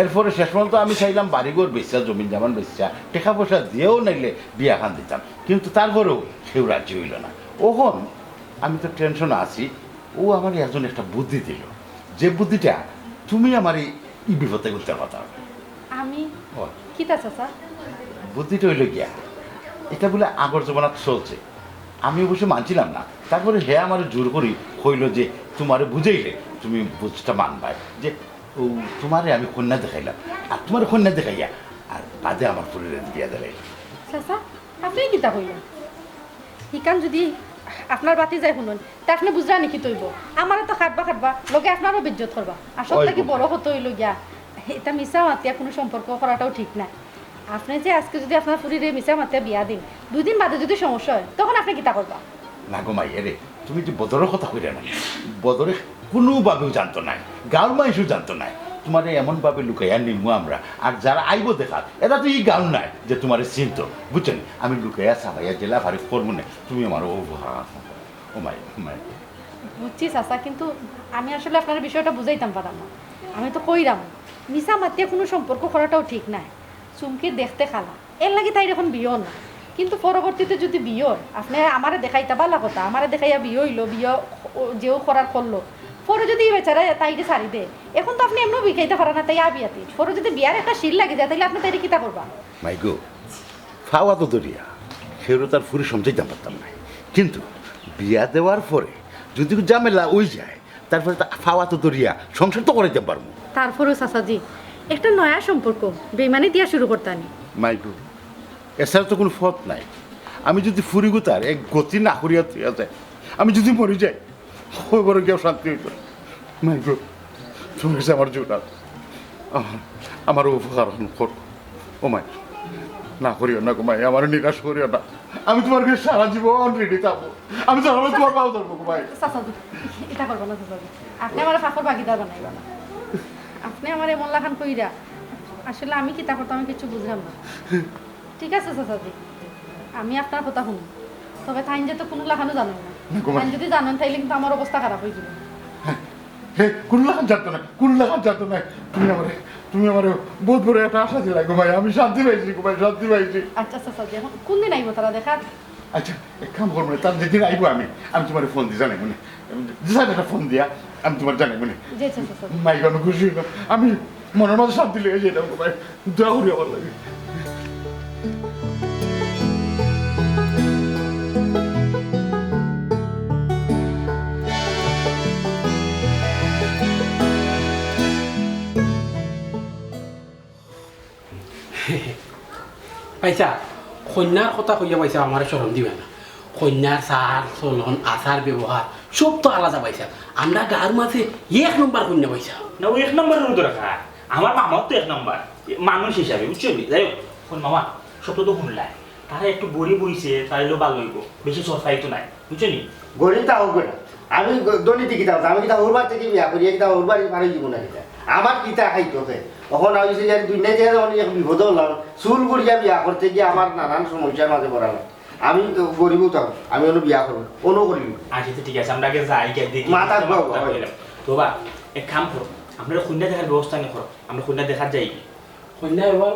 এরপরে শেষ পর্যন্ত আমি চাইলাম বাড়িঘর বেচা জমিন জামান বেচা টাকা পয়সা দিয়েও নাইলে বিয়া খান দিতাম কিন্তু তারপরেও সেও রাজি হইল না ওখন আমি তো টেনশনে আছি ও আমার একজন একটা বুদ্ধি দিল যে বুদ্ধিটা তুমি আমার এই বিপদে করতে কথা হবে আমি কিতা চাচা বুদ্ধিটা হইল গিয়া এটা বলে আগর জমানাত চলছে আমি অবশ্য মানছিলাম না তারপরে হে আমার জোর করি হইল যে তোমারে বুঝাইলে তুমি বুঝটা মানবাই যে ও তোমারে আমি কন্যা দেখাইলাম আর তোমার কন্যা দেখাইয়া আর বাদে আমার পরিবার বিয়া দেখাইলাম চাচা আপনি কিতা হইলেন ইকান যদি আপনার বাতি যায় শুনুন তা আপনি বুঝরা নাকি তৈব আমারও তো খাটবা লগে আপনারও বিজ্জত করবা আসলে কি বড় হতো হইল গিয়া এটা মিশা মাতিয়া কোনো সম্পর্ক করাটাও ঠিক না আপনি যে আজকে যদি আপনার ফুরিরে মিশা মাতিয়া বিয়া দিন 2 দিন বাদে যদি সমস্যা হয় তখন আপনি কিতা করবা না গো মাইয়া রে তুমি যে বদরের কথা কইরা না বদরে কোনোভাবেও জানতো না গাঁর মানুষও জানতো না তোমার এমনভাবে লুকাইয়া নিমু আমরা আর যারা আইব দেখা এটা তো এই গান নাই যে তোমার চিন্ত বুঝছেন আমি লুকাইয়া সাবাইয়া জেলা ভারি করবো না তুমি আমার ও মাই মাই বুঝছি চাচা, কিন্তু আমি আসলে আপনার বিষয়টা বুঝাইতাম পারাম না। আমি তো কইরাম মিশা মাতিয়া কোনো সম্পর্ক করাটাও ঠিক নাই। চুমকির দেখতে খালা এর লাগে তাই এখন বিয়েও না, কিন্তু পরবর্তীতে যদি বিয়ের আপনি আমারে দেখাইতা ভালো কথা, আমারে দেখাইয়া বিয়ে হইলো, বিয়ে যেও করার করলো, পরে যদি বেচারা তাইকে ছাড়ি দে, এখন তো আপনি এমনিও বিকাইতে পারেন না, তাই বিয়াতে পরে যদি বিয়ার একটা শিল লাগে যায় তাহলে আপনি তাইলে কিতা করবা? মাইগো ফাওয়া তো দরিয়া সেগুলো তার ফুরি সমঝাইতে পারতাম না, কিন্তু বিয়া দেওয়ার পরে যদি ঝামেলা ওই যায় তারপরে ফাওয়া তো দরিয়া সংসার তো করাইতে পারবো। তারপরেও চাচাজি একটা নয়া সম্পর্ক বেইমানি দিয়া শুরু করতানি। মাইগো এছাড়া তো কোনো ফত নাই। আমি যদি ফুরি গুতার এক গতি না করিয়া তুইয়া যায়, আমি যদি মরে যাই ওই বড় কেউ শান্তি হইত। মাইগো তোমার কাছে আমার জোর আমার উপকার কর ও মাই, না করিও না গো মাই, আমার নিরাশ করিও না। আমি তোমার কাছে সারা জীবন রেডি থাকবো, আমি তো তোমার পাও ধরবো গো মাই। চাচাজি এটা করবো না চাচাজি, আপনি আমার ফাঁকর বাগিদার বানাইবা না। আপনি আমার এমন লাখান কইরা আসলে আমি কি তা করতে আমি কিছু বুঝলাম না। ঠিক আছে চাচাজি, আমি আপনার কথা শুনি, তবে তাইন যে তো কোনো লাখানো জানেন না, তাইন যদি জানেন তাইলে কিন্তু আমার অবস্থা খারাপ হয়ে যাবে। হে কোন লাগান জানতো না, কোন লাগান জানতো না। তুমি আমার বহুত বড় একটা আশা দিলা গো ভাই, আমি শান্তি পাইছি গো ভাই, শান্তি পাইছি। আচ্ছা চাচাজি এখন কোন দিন আইব তারা দেখা? আচ্ছা এক কাম করবো না, তার যেদিন আইবো আমি তোমার ফোন দিয়ে জানাই মনে একটা ফোন দিয়া আমি তোমার জানাই মনে মাই গণ খুশি হইল, আমি মনের মধ্যে শান্তি লেগে যেতাম গো ভাই, দোয়া করি আমার লাগে। পাইছা কন্যার কথা কইয়া পাইছা আমার শরম দিবে না। কন্যার সার চলন আচার ব্যবহার সব তো আলাদা পাইছা। আমরা গাঁর মাঝে এক নম্বর কন্যা পাইছা না, ওই এক নম্বরের দরকার। আমার মামাও তো এক নম্বর মানুষ হিসাবে, বুঝছো? যাই হোক মামা সব তো শুনলাই, তারা একটু গরিব হইছে, তাইলেও ভালো হইব, বেশি সরকারি তো নাই, বুঝছো নি? গরিব তা হোক না, আমি দলিত কিতা আমি কিতা ওরবার থেকে বিয়া করি, কিতা ওরবার পারি দিব না, কিতা আমার কিতা খাইতে হবে। তখন আমি দুনিয়া থেকে যখন বিপদ হলাম, চুল করিয়া বিয়া করতে গিয়ে আমার নানান সমস্যার মাঝে পড়ালাম। আমি গরিবও থাকবো, আমি অন্য বিয়া করবো, অন্য করিব। আচ্ছা ঠিক আছে, আমরা আগে যাই দেখি মাথা তো বা এক কাম করো, আমরা কন্যা দেখার ব্যবস্থা নিয়ে করো, আমরা কন্যা দেখার যাই। কন্যা এবার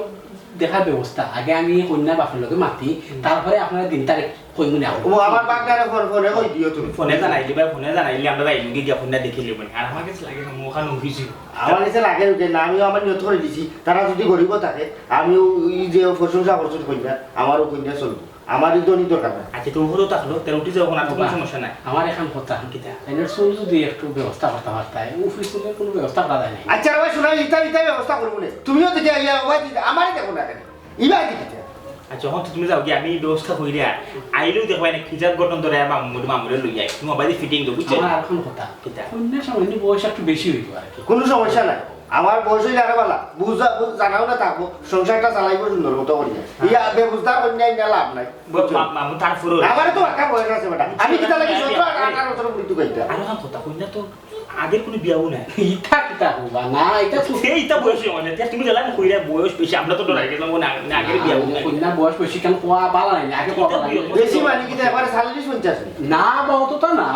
দেখার ব্যবস্থা আগে আমি কন্যা বাপের লগে মাতি, তারপরে আপনারা দিন তারিখ কইমুনি ও আমার বাগদারে ফোনে কই দিও তুমি। ফোনে জানাইলে বা ফোনে জানাইলে আমরা যাই গিয়ে কন্যা দেখিলে মানে। আর আমার কাছে লাগে মুখান অফিসি, আমার কাছে লাগে না, আমিও আমার নিয়ত করে দিছি, তারা যদি গরিব থাকে আমিও এই যে প্রশংসা করছেন কন্যা, আমারও কন্যা চলবে, আমারই দনি দরকার না। আচ্ছা তো ওগুলো থাকলো, তার উঠে যাবো না, কোনো সমস্যা নাই। আমার এখন কথা কিতা এনের চুল যদি একটু ব্যবস্থা করতে পারতায়, অফিসে কোনো ব্যবস্থা করা যায় না। আচ্ছা ভাই শোনা, ইটা ব্যবস্থা করবো না, তুমিও দেখে আমারই দেখো না কেন ইবা দিকে। আচ্ছা যখন তুমি যাও কি আমি ব্যবস্থা করি আইলেও দেখো না খিজার গঠন ধরে মামুরে লই যাই, তোমার বাড়ি ফিটিং দেবো, বুঝছো? আমার এখন কথা কিতা কন্যা সামান্য বয়স একটু বেশি হইব আর কি। কোনো সমস্যা নাই, আমার বয়স হইলে আরো ভালো, জানাও না থাকবো, সংসারটা চালাইবো সুন্দর মতো করিয়া, ইয়া ব্যবস্থা কন্যায় না লাভ নাই। তারপরে আমার তো একটা বয়স আছে বেটা, আমি কিতা লাগে 17-18 বছর মৃত্যু কইতা। আর এখন কথা কন্যা তো আগের কোনো বিয়াও নাই, ইটা কিতা হবা না, এটা তো সেই ইটা বয়স মানে তুমি জানা না কইরা বয়স বেশি, আমরা তো ডরাই গেলাম না আগের বিয়াও নাই। কন্যা বয়স বেশি কেন কোয়া বালা নাই, আগে কোয়া বালা বেশি মানে কিতা এবারে 40-50 না বহুত তো না,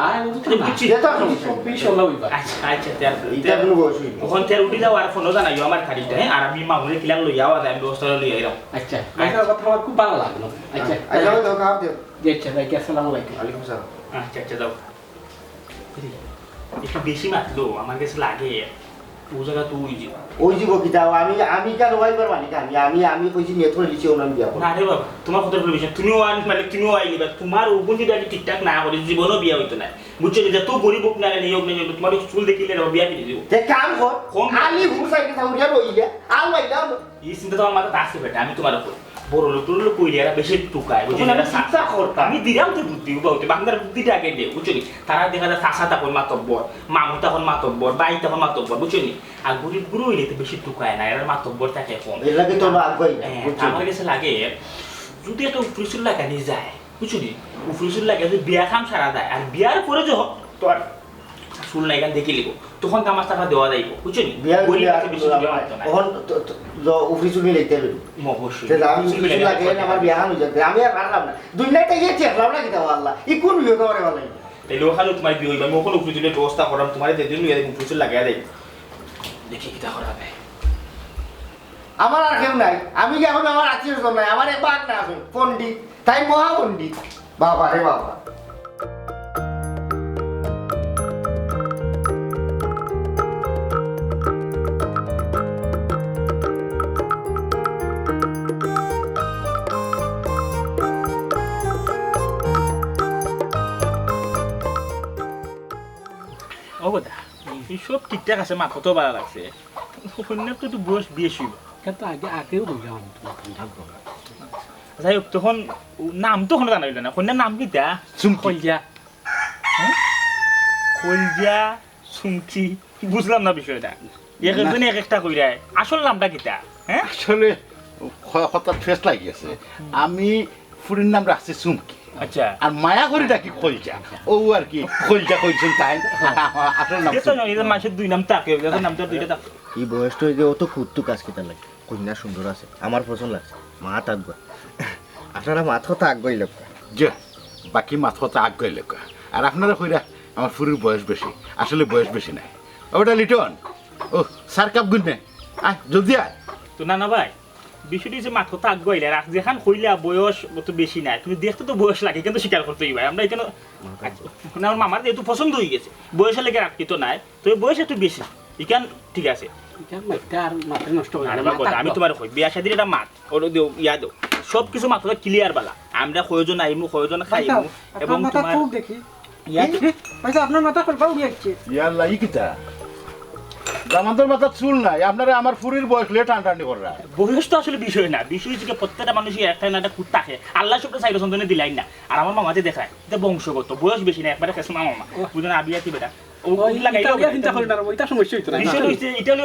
বুঝছি এটা সমস্যা 20-16 হইবা। আচ্ছা আচ্ছা তার এটা কোনো বয়স হইনি, তখন তেল উঠে যাও আর ফোনও জানাইও আমার খাড়িটা, হ্যাঁ? আর আমি মামুরে কিলাম লই যাওয়া যায়, আমি ব্যবস্থা লই আইলাম। আচ্ছা এটা কথা আমার খুব ভালো লাগলো। আচ্ছা আচ্ছা দাও খাও দিও। আচ্ছা ভাই আসসালামু আলাইকুম। ওয়ালাইকুম সালাম। আচ্ছা আচ্ছা যাও, একটু বেশি মাতলো আমার কাছে লাগে, ও জায়গা তো ওই যে কিতা আমি কেন ওয়াইবার মালিক, আমি কইছি নিয়ত করে দিছি ওনাম বিয়া করব না রে বাবা, তোমার কথা বলে বিষয় তুমিও মানে তুমিও আইলি বা তোমার উপর যদি আমি ঠিকঠাক না করি জীবনও বিয়া হইতো না, বুঝছো? যে তো গরিব হোক না নেই হোক না, তোমার চুল দেখিলে বিয়া করে দিব। তে কাম কর, আমি হুসাইকে থাউরিয়া রইলা আল লাইলাম এই চিন্তা তো আমার মাথায় আসছে বেটা, আমি তোমার উপর বড় লোক তোর লোক কইলে এরা বেশি টুকায়, বুঝছো? আমি চিন্তা করতাম, আমি দিলাম তো বুদ্ধি বাউতে বাংলার বুদ্ধিটা আগে দে, বুঝছো? তারা দেখা যায় চাষা তখন মাতব্বর, মামু তখন মাতব্বর, বাই তখন মাতব্বর, বুঝছো? আর গরিব গুরু হইলে তো বেশি টুকায় না, এরা মাতব্বর থাকে কম। এর লাগে তো আগুই না, আমার কাছে লাগে যদি একটা উফরিসুল লাগা নিয়ে যায়, বুঝছো? উফরিসুল লাগে যদি বিয়া খাম সারা যায়, আর বিয়ার পরে যখন তোর চুল নাই গান দেখি লিব তখন তো আমার টাকা দেওয়া যাইব বুঝছো নি বিয়া গরিব বিয়া আছে, বেশি দেওয়া হয়তো না। তখন উফরি চুনি লইতে হবে অবশ্যই তে আমি কিছু লাগে আমার বিয়া হয়ে যাবে আমি আর পারলাম না দুনিয়াতে গিয়ে চেকলাম না কিতা আল্লাহ ই কোন বিয়ে করে ভালো তাইলে ওখানে তোমার বিয়ে হইবা আমি ওখানে উপরে তুলে ব্যবস্থা করাম তোমার যেদিন লইয়া দেব উপরে লাগাইয়া দেব দেখি কিটা করাবে আমার আর কেউ নাই আমি কি এখন আমার আত্মীয় স্বজন নাই আমার এক বাঘ না আছে পণ্ডিত তাই মহা পণ্ডিত বাবা রে বাবা ও কথা এই সব ঠিকঠাক আছে মা কত ভালো লাগছে কন্যার তো একটু বয়স বেশি হইব কিন্তু আগেও বললাম যাই হোক তখন নাম তো কোনো জানা হইল না কন্যার নাম কি তা কইয়া কলজা সুমকি বুঝলাম না বিষয়টা এক একজনে এক একটা কইরায় আসল নামটা কিতা হ্যাঁ আসলে হঠাৎ ফেস লাগিয়েছে আমি ফুরির নাম রাখছি চুমকি আচ্ছা আর মায়া করে ডাকি খোলজা ও আর কি খোলজা কইছেন তাই আসল নাম এটা না এটা মাসের দুই নাম থাকে এটা নামটা দুইটা থাকে এই বয়সটা যে অত কুত্তু কাজ কিতা লাগে কন্যা সুন্দর আছে আমার পছন্দ লাগছে মা থাকবে আপনারা মাথা তো আগ্রহী লোক যে বাকি মাথা আগ্রহী লোক আর আপনারা কইরা আমার ফুরির বয়স বেশি আসলে বয়স বেশি নাই ওটা লিটন ও সার কাপ গুনে আয় জলদি আয় তো না না ভাই বিষয়টি যে মাত্র তো আগ্রহী আর যেখান কইলা বয়স অত বেশি নাই তুমি দেখতে তো বয়স লাগে কিন্তু স্বীকার করতেই ভাই আমরা এখানে না আমার মামার যেহেতু পছন্দ হয়ে গেছে বয়সের লেগে রাখতে তো নাই তো বয়স একটু বেশি এখান ঠিক আছে আমি তোমার কই বিয়া শাদির একটা মাত ওর দেও ইয়া দেও সব কিছু মাত্রা ক্লিয়ার বালা আমরা কয়জন আইমু কয়জন খাইমু এবং তোমার ইয়া আপনার মাথা করবা উড়ে যাচ্ছে ইয়ার লাই কিতা জামানদের মাথা চুল নাই আপনারা আমার ফুরির বয়স লে টানটানি করা বয়স তো আসলে বিষয় না বিষয় হচ্ছে প্রত্যেকটা মানুষই একটা না একটা কুত্তা থাকে আল্লাহ সবটা সাইড সন্তানে দিলাই না আর আমার মামাতে দেখায় এটা বংশগত বয়স বেশি না একবারে খেসে মামা বুঝলেন আবিয়া কি বেটা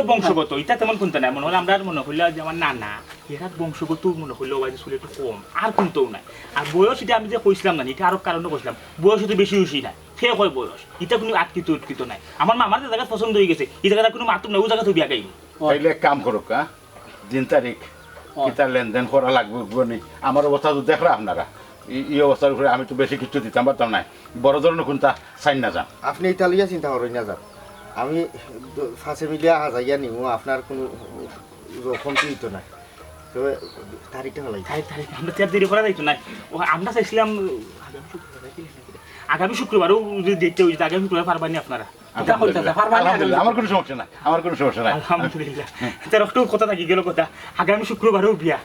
বংশগত এটা তেমন কোনটা নাই মনে হলে আমরা মনে হইলে যে আমার নানা এরা বংশগত মনে হইলে চুল একটু কম আর কোনটাও নাই আর বয়স এটা আমি যে কইছিলাম না এটা আরো কারণে কইছিলাম বয়স তো বেশি হয়েছি না সে হয় বয়স এটা কোনো আটকিত উৎকিত নাই আমার মামার যে জায়গা পছন্দ হয়ে গেছে এই জায়গাটা কোনো মাতুম নাই ও জায়গা তো বিয়া গাইব তাইলে এক কাম করুক হ্যাঁ দিন তারিখ কিতা লেনদেন করা লাগবে নি আমার অবস্থা তো দেখরা আপনারা এই অবস্থার উপরে আমি তো বেশি কিছু দিতাম পারতাম না বড় ধরনের কোনটা সাইন না যান আপনি ইতালিয়া চিন্তা করেন না যান আমি ফাঁসে মিলিয়া হাজাইয়া নিব আপনার কোনো রকম তো নাই তবে তারিখটা ভালো আমরা তো দেরি করা যাইতো না আমরা চাইছিলাম আগামী শুক্রবারও যদি দেখতে হয়েছে আগামী শুক্রবার পারবানি আপনারা আমার কোনো সমস্যা নাই আমার কোনো সমস্যা নাই আলহামদুলিল্লাহ তার একটু কথা থাকি গেল কথা আগামী শুক্রবারও বিয়া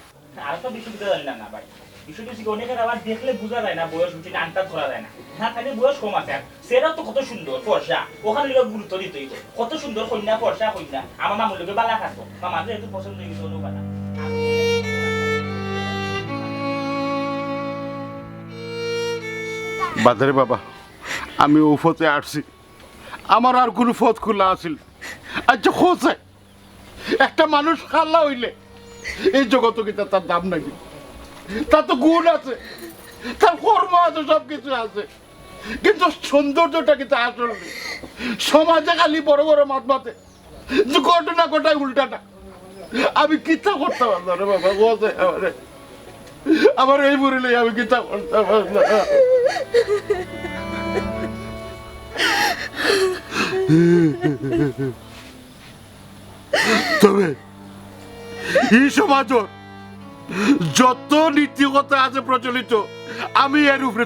আর তো বিষয়টা জানি না ভাই বিষয়টা হচ্ছে অনেকের আবার দেখলে বোঝা যায় না বয়স বুঝে আন্দাজ করা যায় না হ্যাঁ তাহলে বয়স কম আছে সেটা তো কত সুন্দর ফর্সা ওখানে লোক গুরুত্ব দিতেই কত সুন্দর কন্যা ফর্সা কন্যা আমার মামুর লোকে বালা খাতো মামার যেহেতু পছন্দ হয়ে গেছে অনুবাদ বাজারে বাবা আমি ও ফতে আসছি আমার আর কোনো ফত খোলা আছিল আচ্ছা খোঁজে একটা মানুষ খাল্লা হইলে এই জগত কিতা তার দাম নাকি তার তো গুণ আছে তার কর্ম আছে সব কিছু আছে কিন্তু সৌন্দর্যটা কিন্তু আসল সমাজে খালি বড় বড় মাত মাতে ঘটনা ঘটায় উল্টাটা আমি কিতা করতে পারলাম রে বাবা বসে আমার এই বুড়িলে আমি কিতা করতে পারলাম তবে এই সমাজ যত নীতিকতা আছে প্রচলিত আমি এর উপরে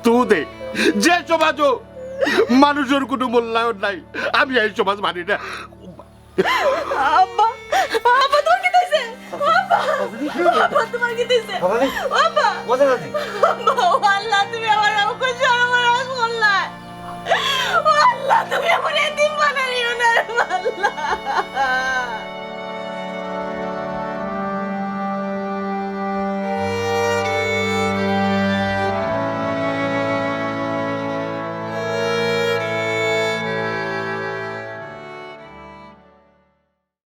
তু দে যে সমাজ মানুষের কোনো মূল্যায়ন নাই আমি এই সমাজ মানি না আব্বা আব্বা তোমার কি হইছে আব্বা তোমার কি হইছে আব্বা বসে আছি আল্লাহ তুমি আমার আমাকে সর্বনাশ করলা আল্লাহ তুমি আমার এতিম বানাইও না আল্লাহ